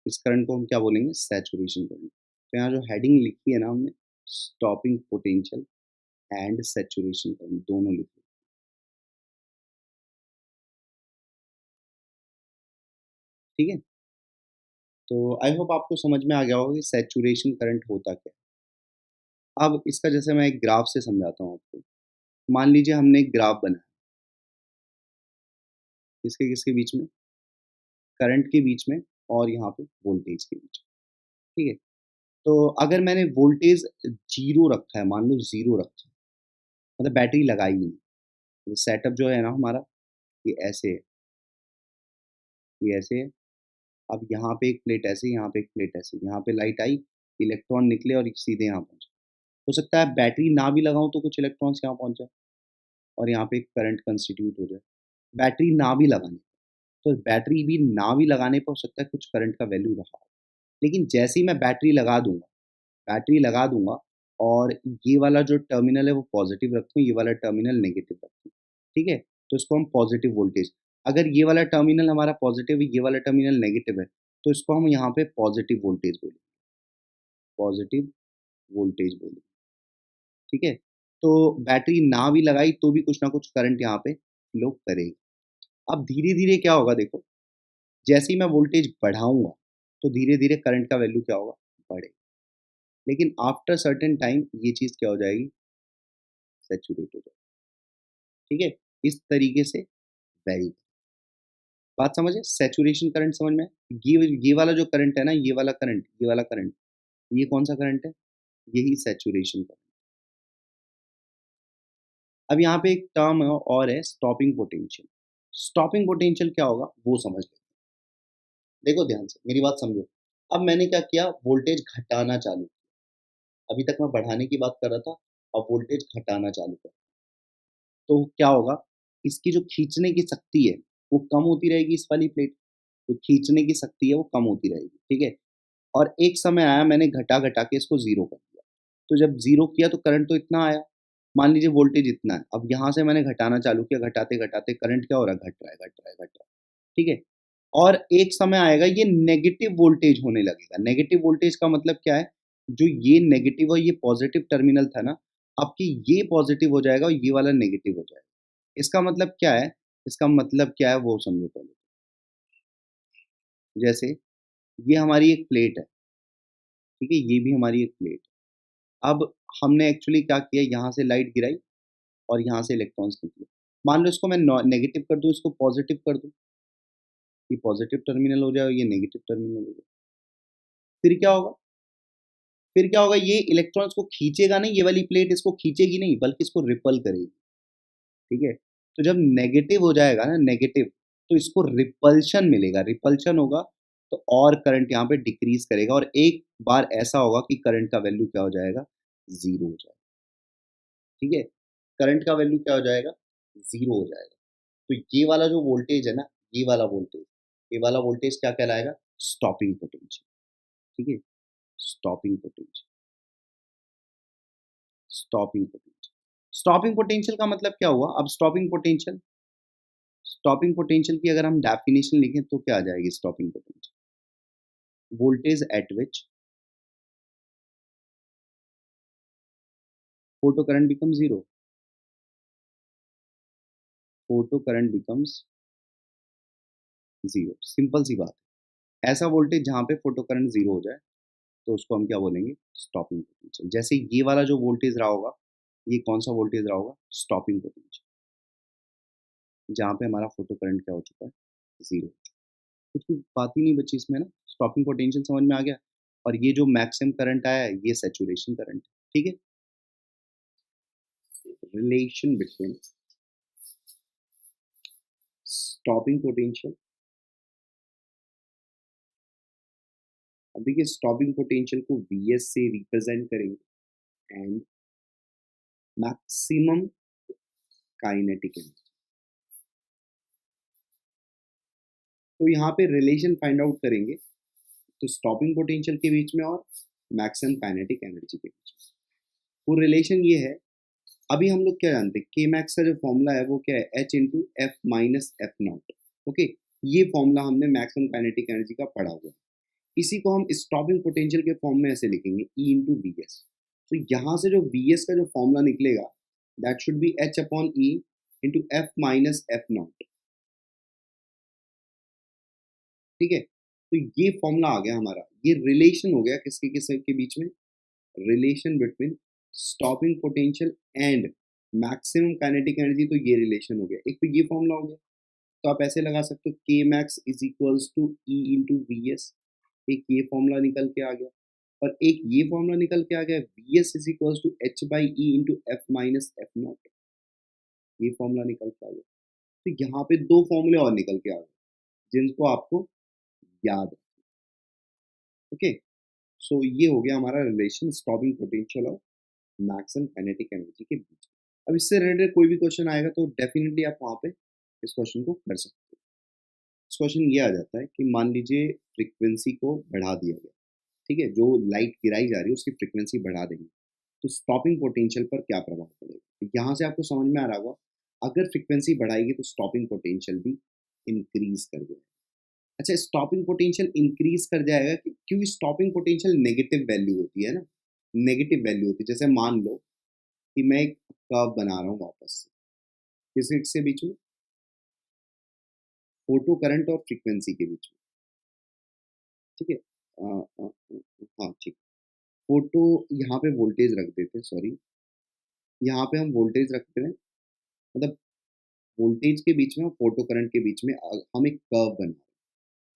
इस करंट को हम क्या बोलेंगे? Saturation current. तो यहाँ जो heading लिखी है ना हमने, stopping potential and saturation current दोनों लिखी। ठीक है, तो आई होप आपको समझ में आ गया होगा कि सैचुरेशन करंट होता क्या है। अब इसका जैसे मैं एक ग्राफ से समझाता हूँ आपको। मान लीजिए हमने एक ग्राफ बनाया, किसके किसके बीच में? करंट के बीच में और यहाँ पे वोल्टेज के बीच में। ठीक है, तो अगर मैंने वोल्टेज जीरो रखा है, मान लो जीरो रखा है, मतलब बैटरी लगाई ही नहीं, तो सेटअप जो है ना हमारा, ये ऐसे है, ये ऐसे है। अब यहाँ पे एक प्लेट ऐसे, यहाँ पे एक प्लेट ऐसे, यहाँ पे लाइट आई, इलेक्ट्रॉन निकले और सीधे यहाँ पहुँचे। हो सकता है बैटरी ना भी लगाऊं तो कुछ इलेक्ट्रॉन्स यहाँ पहुँच जाए और यहाँ पे एक करंट कंस्टिट्यूट हो जाए। बैटरी ना भी लगाने, तो बैटरी भी ना भी लगाने पर हो सकता है कुछ करंट का वैल्यू रहा हो। लेकिन जैसे ही मैं बैटरी लगा दूंगा और ये वाला जो टर्मिनल है वो पॉजिटिव रखूँ, ये वाला टर्मिनल नेगेटिव रखूँ। ठीक है, तो इसको हम पॉजिटिव वोल्टेज, अगर ये वाला टर्मिनल हमारा पॉजिटिव है, ये वाला टर्मिनल नेगेटिव है, तो इसको हम यहाँ पे पॉजिटिव वोल्टेज बोलेंगे, पॉजिटिव वोल्टेज बोलेंगे। ठीक है, तो बैटरी ना भी लगाई तो भी कुछ ना कुछ करंट यहाँ पे फ्लो करेगी। अब धीरे धीरे क्या होगा देखो, जैसे ही मैं वोल्टेज बढ़ाऊंगा तो धीरे धीरे करंट का वैल्यू क्या होगा? बढ़ेगा। लेकिन आफ्टर सर्टेन टाइम ये चीज़ क्या हो जाएगी? सैचुरेट हो जाएगी। ठीक है, इस तरीके से वेरी, बात समझे? सैचुरेशन करंट समझ में? ये वाला जो करंट है ना, ये वाला करंट, ये वाला करंट, ये कौन सा करंट है? यही सैचुरेशन करंट। अब यहाँ पे एक टर्म और है, स्टॉपिंग पोटेंशियल। स्टॉपिंग पोटेंशियल क्या होगा वो समझ लेते हैं। देखो ध्यान से मेरी बात समझो। अब मैंने क्या किया? वोल्टेज घटाना चालू किया। अभी तक मैं बढ़ाने की बात कर रहा था, अब वोल्टेज घटाना चालू कर, तो क्या होगा? इसकी जो खींचने की शक्ति है वो कम होती रहेगी, इस वाली प्लेट जो खींचने की शक्ति है वो कम होती रहेगी। ठीक है, और एक समय आया मैंने घटा घटा के इसको जीरो कर दिया, तो जब जीरो किया तो करंट तो इतना आया, मान लीजिए वोल्टेज इतना है। अब यहाँ से मैंने घटाना चालू किया, घटाते घटाते करंट क्या हो रहा है? घट रहा है, घट रहा है, घट रहा है। ठीक है, और एक समय आएगा ये नेगेटिव वोल्टेज होने लगेगा। नेगेटिव वोल्टेज का मतलब क्या है? जो ये नेगेटिव और ये पॉजिटिव टर्मिनल था ना, आपकी ये पॉजिटिव हो जाएगा और ये वाला नेगेटिव हो जाएगा। इसका मतलब क्या है? इसका मतलब क्या है वो समझो पहले। जैसे ये हमारी एक प्लेट है, ठीक है, ये भी हमारी एक प्लेट है। अब हमने एक्चुअली क्या किया, यहाँ से लाइट गिराई और यहाँ से इलेक्ट्रॉन्स निकले। मान लो इसको मैं नेगेटिव कर दूँ, इसको पॉजिटिव कर दूँ, ये पॉजिटिव टर्मिनल हो जाए और ये नेगेटिव टर्मिनल हो जाए, फिर क्या होगा? फिर क्या होगा? ये इलेक्ट्रॉन्स को खींचेगा नहीं, ये वाली प्लेट इसको खींचेगी नहीं, बल्कि इसको रिपल करेगी। ठीक है, तो जब नेगेटिव हो जाएगा ना, नेगेटिव, तो इसको रिपल्शन मिलेगा, रिपल्शन होगा तो और करंट यहाँ पे डिक्रीज करेगा और एक बार ऐसा होगा कि करंट का वैल्यू क्या हो जाएगा? जीरो हो जाएगा। ठीक है, करंट का वैल्यू क्या हो जाएगा? जीरो हो जाएगा। तो ये वाला जो वोल्टेज है ना, ये वाला वोल्टेज, ये वाला वोल्टेज क्या कहलाएगा? Stopping potential. ठीक है, stopping potential, stopping potential. Stopping potential का मतलब क्या हुआ? अब स्टॉपिंग पोटेंशियल की अगर हम डेफिनेशन लिखें तो क्या आ जाएगी? Stopping potential, voltage at which photo current becomes zero, photo current becomes zero, simple सी बात है। ऐसा वोल्टेज जहाँ पे फोटो करंट जीरो हो जाए तो उसको हम क्या बोलेंगे? Stopping potential. जैसे ये वाला जो वोल्टेज रहा होगा, ये कौन सा वोल्टेज रहा होगा? स्टॉपिंग पोटेंशियल, जहाँ पे हमारा फोटो करंट क्या हो चुका है? जीरो। कुछ भी बात ही नहीं बची इसमें ना, स्टॉपिंग पोटेंशियल समझ में आ गया। और ये जो मैक्सिमम करंट आया है ये सैचुरेशन करंट। ठीक है, रिलेशन बिटवीन स्टॉपिंग पोटेंशियल, अब देखिए स्टॉपिंग पोटेंशियल को Vs से रिप्रेजेंट करेंगे एंड मैक्सिमम काइनेटिक एनर्जी। तो यहाँ पे रिलेशन फाइंड आउट करेंगे, तो स्टॉपिंग पोटेंशियल के बीच में और मैक्सिमम काइनेटिक एनर्जी के बीच में वो रिलेशन ये है। अभी हम लोग क्या जानते हैं, के मैक्स का जो फॉर्मूला है वो क्या है, H into F minus F not. Okay, ये फॉर्मूला हमने मैक्सिमम काइनेटिक एनर्जी का पढ़ा हुआ है। इसी को हम स्टॉपिंग पोटेंशियल के फॉर्म में ऐसे लिखेंगे, ई इंटू वी एस। तो यहाँ से जो वी एस का जो फॉर्मूला निकलेगा, that should B H upon E into F minus F not. ठीक है, तो ये फॉर्मूला आ गया हमारा, ये रिलेशन हो गया किसके किसके के बीच में, relation between stopping potential and maximum kinetic energy. तो ये रिलेशन हो गया, एक तो ये फॉर्मूला हो गया। तो आप ऐसे लगा सकते हो, K max is equals to E into V S. एक ये फॉर्मूला निकल के आ गया, और एक ये फॉर्मूला निकल के आ गया, V S is equals to H by E into F minus F naught. ये फॉर्मूला निकल के आ गया। तो यहाँ पे दो फॉर्मूले और निकल के आ गए, जिनको आपको याद है। ओके, सो ये हो गया हमारा रिलेशन स्टॉपिंग पोटेंशियल और मैक्सिमम काइनेटिक एनर्जी के बीच। अब इससे रिलेटेड कोई भी क्वेश्चन आएगा तो डेफिनेटली आप वहाँ पे इस क्वेश्चन को कर सकते हो। इस क्वेश्चन ये आ जाता है कि मान लीजिए फ्रीक्वेंसी को बढ़ा दिया गया, ठीक है, जो लाइट गिराई जा रही है उसकी फ्रीक्वेंसी बढ़ा देंगे, तो स्टॉपिंग पोटेंशियल पर क्या प्रभाव पड़ेगा। तो यहाँ से आपको समझ में आ रहा होगा, अगर फ्रीक्वेंसी बढ़ाएगी तो स्टॉपिंग पोटेंशियल भी इंक्रीज कर देगा। अच्छा, स्टॉपिंग पोटेंशियल इंक्रीज कर जाएगा क्योंकि स्टॉपिंग पोटेंशियल नेगेटिव वैल्यू होती है ना, नेगेटिव वैल्यू होती है। जैसे मान लो कि मैं एक कर्व बना रहा हूँ वापस से, किसके बीच में, फोटो करंट और फ्रीक्वेंसी के बीच में। ठीक है, हाँ ठीक, फोटो, यहाँ पे वोल्टेज रख देते हैं, सॉरी, यहाँ पे हम वोल्टेज रखते हैं, मतलब वोल्टेज के बीच में और फोटो करंट के बीच में हम एक कर्व बना रहे हैं।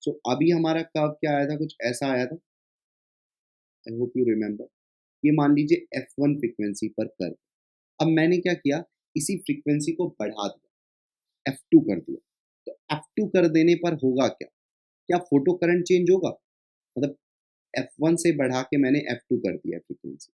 सो अभी हमारा कर्व क्या आया था, कुछ ऐसा आया था, आई होप यू रिमेम्बर। ये मान लीजिए F1 फ्रीक्वेंसी पर कर्व। अब मैंने क्या किया, इसी फ्रीक्वेंसी को बढ़ा दिया, F2 कर दिया। तो F2 कर देने पर होगा क्या, क्या फोटो करंट चेंज होगा, मतलब F1 से बढ़ा के मैंने F2 कर दिया फ्रीक्वेंसी।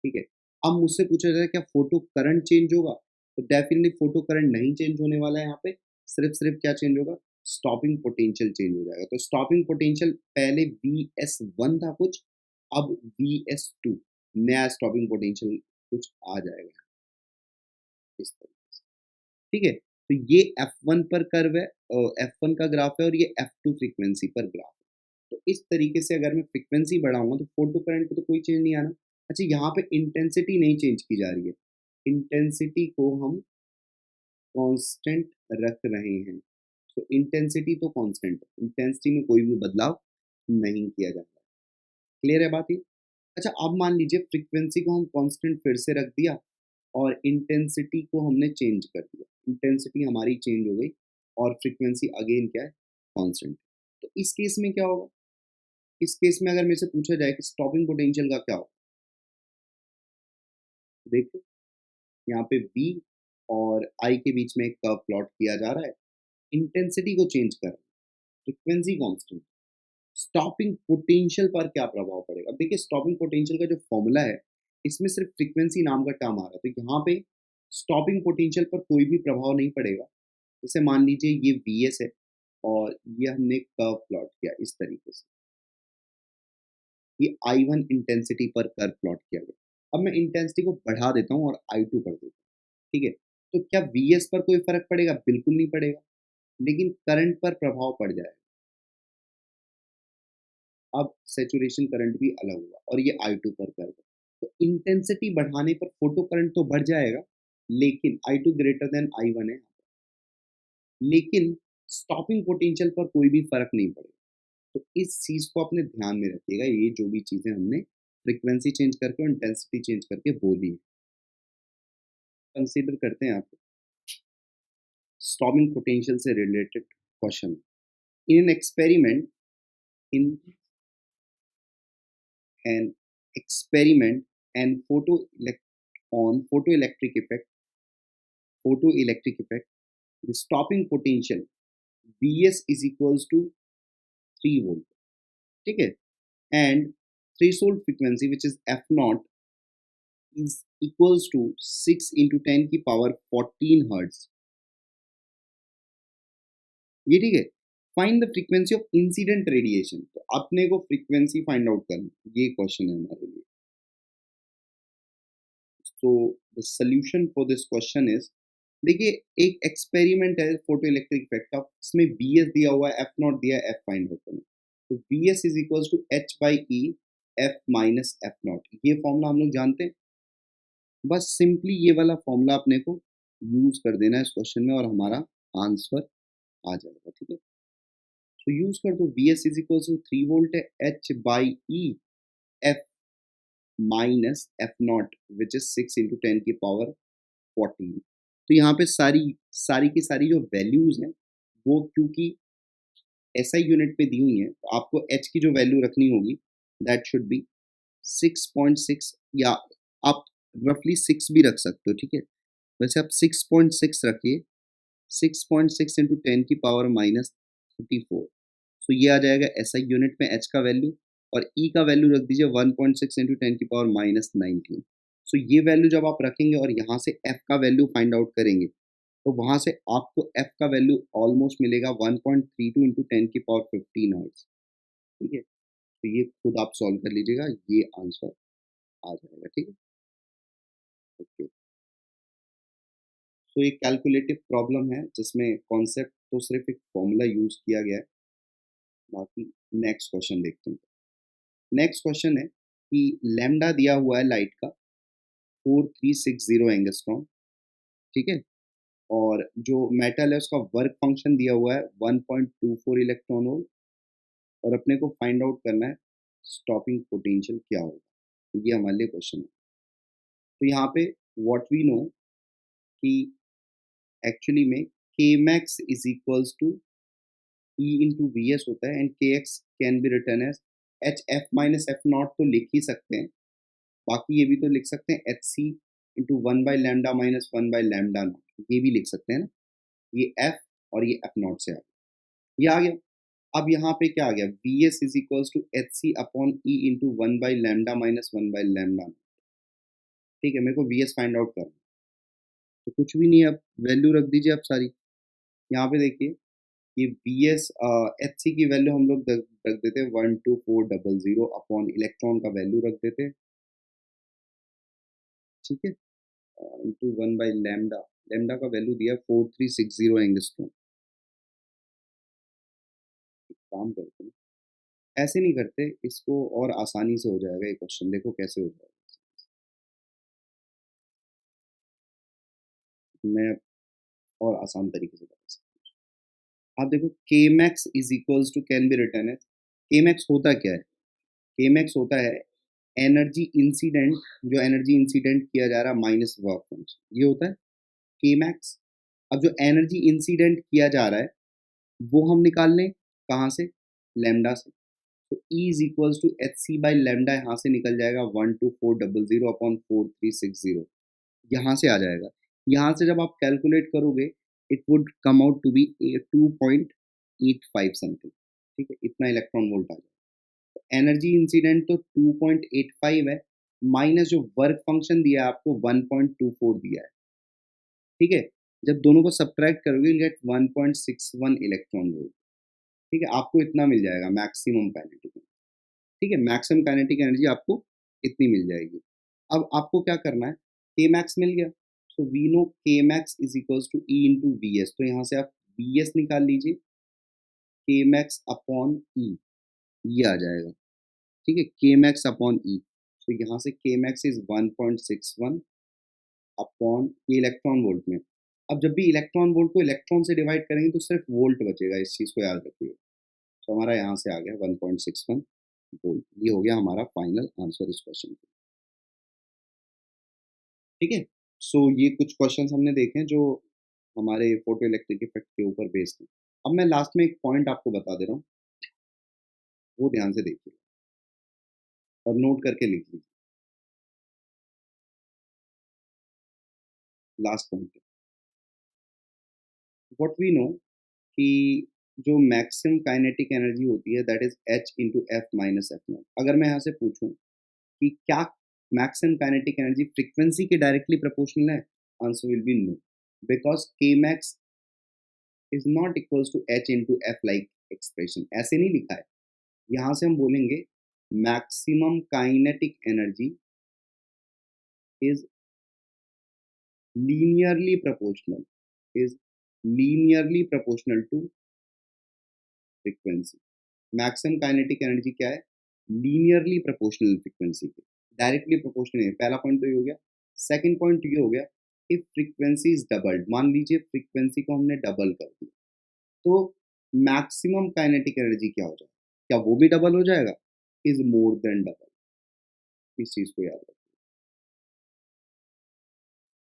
ठीक है, अब मुझसे पूछा जाए क्या फोटो करंट चेंज होगा, तो डेफिनेटली फोटो करंट नहीं चेंज होने वाला है। यहाँ पे सिर्फ सिर्फ क्या चेंज होगा, स्टॉपिंग पोटेंशियल चेंज हो जाएगा। तो स्टॉपिंग पोटेंशियल पहले VS1 था कुछ, अब VS2, नया स्टॉपिंग पोटेंशियल कुछ आ जाएगा इस तरीके से। ठीक है, तो ये F1 पर कर्व है, F1 का ग्राफ है, और ये F2 फ्रीक्वेंसी पर ग्राफ है। तो इस तरीके से अगर मैं फ्रीक्वेंसी बढ़ाऊंगा तो फोटो करंट पे तो कोई चेंज नहीं आना। अच्छा, यहाँ पे इंटेंसिटी नहीं चेंज की जा रही है, इंटेंसिटी को हम कांस्टेंट रख रहे हैं। तो इंटेंसिटी तो कांस्टेंट है, इंटेंसिटी में कोई भी बदलाव नहीं किया जाता है। क्लियर है बात ये। अच्छा, अब मान लीजिए फ्रीक्वेंसी को हम कांस्टेंट फिर से रख दिया और इंटेंसिटी को हमने चेंज कर दिया, इंटेंसिटी हमारी चेंज हो गई और फ्रीक्वेंसी अगेन क्या है, कांस्टेंट। तो इस केस में क्या होगा, इस केस में अगर मेरे से पूछा जाए कि स्टॉपिंग पोटेंशियल का क्या होगा, देखो यहाँ पे V और I के बीच में एक कर्व प्लॉट किया जा रहा है, इंटेंसिटी को चेंज कर रहा है, फ्रीक्वेंसी कांस्टेंट, स्टॉपिंग पोटेंशियल पर क्या प्रभाव पड़ेगा। अब देखिए स्टॉपिंग पोटेंशियल का जो फॉर्मूला है, इसमें सिर्फ फ्रीक्वेंसी नाम का टर्म आ रहा है, तो यहाँ पे स्टॉपिंग पोटेंशियल पर कोई भी प्रभाव नहीं पड़ेगा। जैसे मान लीजिए ये VS है और ये हमने कर्व प्लॉट किया इस तरीके से, ये I1 इंटेंसिटी पर कर्व प्लॉट किया गया। अब मैं इंटेंसिटी को बढ़ा देता हूँ और I2 कर देता हूँ। ठीक है, तो क्या VS पर कोई फर्क पड़ेगा, बिल्कुल नहीं पड़ेगा, लेकिन करंट पर प्रभाव पड़ जाएगा। अब सैचुरेशन करंट भी अलग होगा और ये I2 पर कर्व है। तो इंटेंसिटी बढ़ाने पर फोटो करंट तो बढ़ जाएगा, लेकिन I2 ग्रेटर देन I1 है, लेकिन स्टॉपिंग पोटेंशियल पर कोई भी फर्क नहीं पड़ेगा। तो इस चीज को अपने ध्यान में रखिएगा, ये जो भी चीजें हमने फ्रीक्वेंसी चेंज करके और इंटेंसिटी चेंज करके बोली है। कंसीडर करते हैं आप स्टॉपिंग पोटेंशियल से related question. In an experiment, in an experiment and photoelectric effect, the stopping potential Vs is equals to 3 volt, ठीक है, and threshold frequency which is F naught is equals to 6 into 10 की power 14 hertz. ये ठीक है, find the frequency of incident radiation. तो अपने को frequency find out करना, ये क्वेश्चन है हमारे लिए। तो the solution for this question is, देखिए एक एक्सपेरिमेंट है फोटो इलेक्ट्रिक इफेक्ट का, इसमें बी एस दिया हुआ है, एफ नॉट दिया है, एफ फाइंड आउट करना। तो B S is equals to H by E F minus F naught, ये फॉर्मूला हम लोग जानते हैं। बस सिंपली ये वाला फॉर्मूला अपने को यूज कर देना है इस क्वेश्चन में और हमारा आंसर आ जाएगा, ठीक है। तो यूज कर दो, V S is equals to 3 volt है, H by E F minus F nought which is 6 × 10⁻14। तो यहाँ पे सारी सारी की सारी जो वैल्यूज हैं वो क्योंकि एसआई यूनिट पे दी हुई हैं, तो आपको एच की जो वैल्यू रखनी होगी दैट शुड बी 6.6, या आप रफली 6 भी रख सकते हो, ठीक है। वैसे आप 6.6 रखिए, 6.6 × 10⁻−34। सो ये आ जाएगा एसआई यूनिट में एच का वैल्यू, और ई का वैल्यू रख दीजिए 1.6 × 10⁻−19। सो ये वैल्यू जब आप रखेंगे और यहाँ से एफ का वैल्यू फाइंड आउट करेंगे, तो वहाँ से आपको एफ का वैल्यू ऑलमोस्ट मिलेगा 1.32 × 10⁻15 हर्ट्ज, ठीक है। तो ये खुद आप सॉल्व कर लीजिएगा, ये आंसर आ जाएगा, ठीक है। ओके, तो ये कैलकुलेटिव प्रॉब्लम है जिसमें कॉन्सेप्ट तो सिर्फ एक फॉर्मूला यूज किया गया है। बाकी नेक्स्ट क्वेश्चन देखते हैं। नेक्स्ट क्वेश्चन है कि लैम्डा दिया हुआ है लाइट का 4360 एंगस्ट्रॉम, ठीक है। और जो मेटल है उसका वर्क फंक्शन दिया हुआ है 1.24 इलेक्ट्रॉन वोल्ट, और अपने को फाइंड आउट करना है स्टॉपिंग पोटेंशियल क्या होगा। तो ये हमारे लिए क्वेश्चन है। तो यहाँ पे व्हाट वी नो कि एक्चुअली में K max is equals to E into V S होता है, and K X can be written as H F minus F naught, तो लिख ही सकते हैं। बाकी ये भी तो लिख सकते हैं H C into 1/λ minus 1/λ nought, ये भी लिख सकते हैं ना। ये एफ और ये एफ नॉट से आ गया, ये आ गया। अब यहाँ पे क्या आ गया, V S is equals to H C upon E into 1/λ minus 1/λ nought, ठीक है। मेरे को वी एस फाइंड आउट करना, तो कुछ भी नहीं है, अब वैल्यू रख दीजिए आप सारी। यहाँ पे देखिए ये बी एस एच सी की वैल्यू हम लोग रख देते हैं 12400 अपॉन इलेक्ट्रॉन का वैल्यू रख देते हैं, ठीक है, इंटू 1/λ। लैम्डा का वैल्यू दिया 4360 एंगस्ट्रॉम। काम करते हैं, ऐसे नहीं करते इसको, और आसानी से हो जाएगा ये क्वेश्चन, देखो कैसे हो जाएगा। मैं और आसान तरीके से बता सकता हूँ। आप देखो K max is equals to can be written as, K max होता क्या है, के मैक्स होता है एनर्जी इंसिडेंट, जो एनर्जी इंसिडेंट किया जा रहा है माइनस वर्क फंक्शन, ये होता है के मैक्स। अब जो एनर्जी इंसिडेंट किया जा रहा है वो हम निकाल लें कहाँ से, लैम्डा से। तो E is equals to H C by lambda, यहाँ से निकल जाएगा 12400 अपॉन 4360, यहाँ से आ जाएगा। यहाँ से जब आप कैलकुलेट करोगे it would come out to be 2.85 something, ठीक है, इतना इलेक्ट्रॉन वोल्ट आ जाएगा। एनर्जी इंसिडेंट तो 2.85 है, माइनस जो वर्क फंक्शन दिया है आपको 1.24 दिया है, ठीक है। जब दोनों को सब्ट्रैक्ट करोगे गेट 1.61 इलेक्ट्रॉन वोल्ट, ठीक है। आपको इतना मिल जाएगा मैक्सिमम काइनेटिक, ठीक है, मैक्सिमम काइनेटिक एनर्जी आपको इतनी मिल जाएगी। अब आपको क्या करना है, के मैक्स मिल गया, so we know K max is equals to E into V S, तो यहाँ से आप वी एस निकाल लीजिए, के मैक्स अपॉन ई, ये आ जाएगा, ठीक है, के मैक्स अपॉन ई। तो यहाँ से के मैक्स इज 1.61 अपॉन ये इलेक्ट्रॉन वोल्ट में। अब जब भी इलेक्ट्रॉन वोल्ट को इलेक्ट्रॉन से डिवाइड करेंगे तो सिर्फ वोल्ट बचेगा, इस चीज़ को याद रखिए। तो हमारा यहाँ से आ गया 1.61 वोल्ट, ये हो गया हमारा फाइनल आंसर इस क्वेश्चन का, ठीक है। सो ये कुछ क्वेश्चंस हमने देखे हैं जो हमारे फोटो इलेक्ट्रिक इफेक्ट के ऊपर बेस्ड हैं। अब मैं लास्ट में एक पॉइंट आपको बता दे रहा हूँ, वो ध्यान से देखिए और नोट करके लिख लीजिए। Last point, what we know कि जो मैक्सिमम काइनेटिक एनर्जी होती है that is H into F minus F nought. अगर मैं यहाँ से पूछूं कि क्या मैक्सिमम काइनेटिक एनर्जी फ्रीक्वेंसी के डायरेक्टली प्रोपोर्शनल है, answer will be no, because K max is not equals to H into F like expression, ऐसे नहीं लिखा है। यहाँ से हम बोलेंगे maximum kinetic energy is linearly proportional is linearly proportional to frequency. Maximum kinetic energy क्या है? लीनियरली प्रोपोर्शनल फ्रीक्वेंसी के, डायरेक्टली प्रोपोर्शनल है। पहला पॉइंट तो ये हो गया। सेकंड पॉइंट ये हो गया, इफ फ्रीक्वेंसी इज डबल्ड, मान लीजिए फ्रीक्वेंसी को हमने डबल कर दिया, तो मैक्सिमम काइनेटिक एनर्जी क्या हो जाएगा? क्या वो भी डबल हो जाएगा? Is more than double. इस चीज को याद रखिए।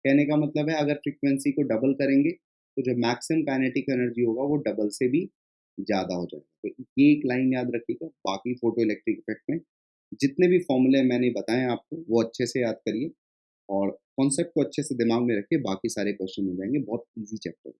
कहने का मतलब है, अगर फ्रीक्वेंसी को डबल करेंगे तो जो मैक्सिमम काइनेटिक एनर्जी होगा वो डबल से भी ज़्यादा हो जाएगा। तो ये एक लाइन याद रखिएगा। बाकी फोटो इलेक्ट्रिक इफेक्ट में जितने भी फॉर्मूले मैंने बताए आपको वो अच्छे से याद करिए और कॉन्सेप्ट को अच्छे से दिमाग में रखिए, बाकी सारे क्वेश्चन हो जाएंगे। बहुत ईजी चैप्टर।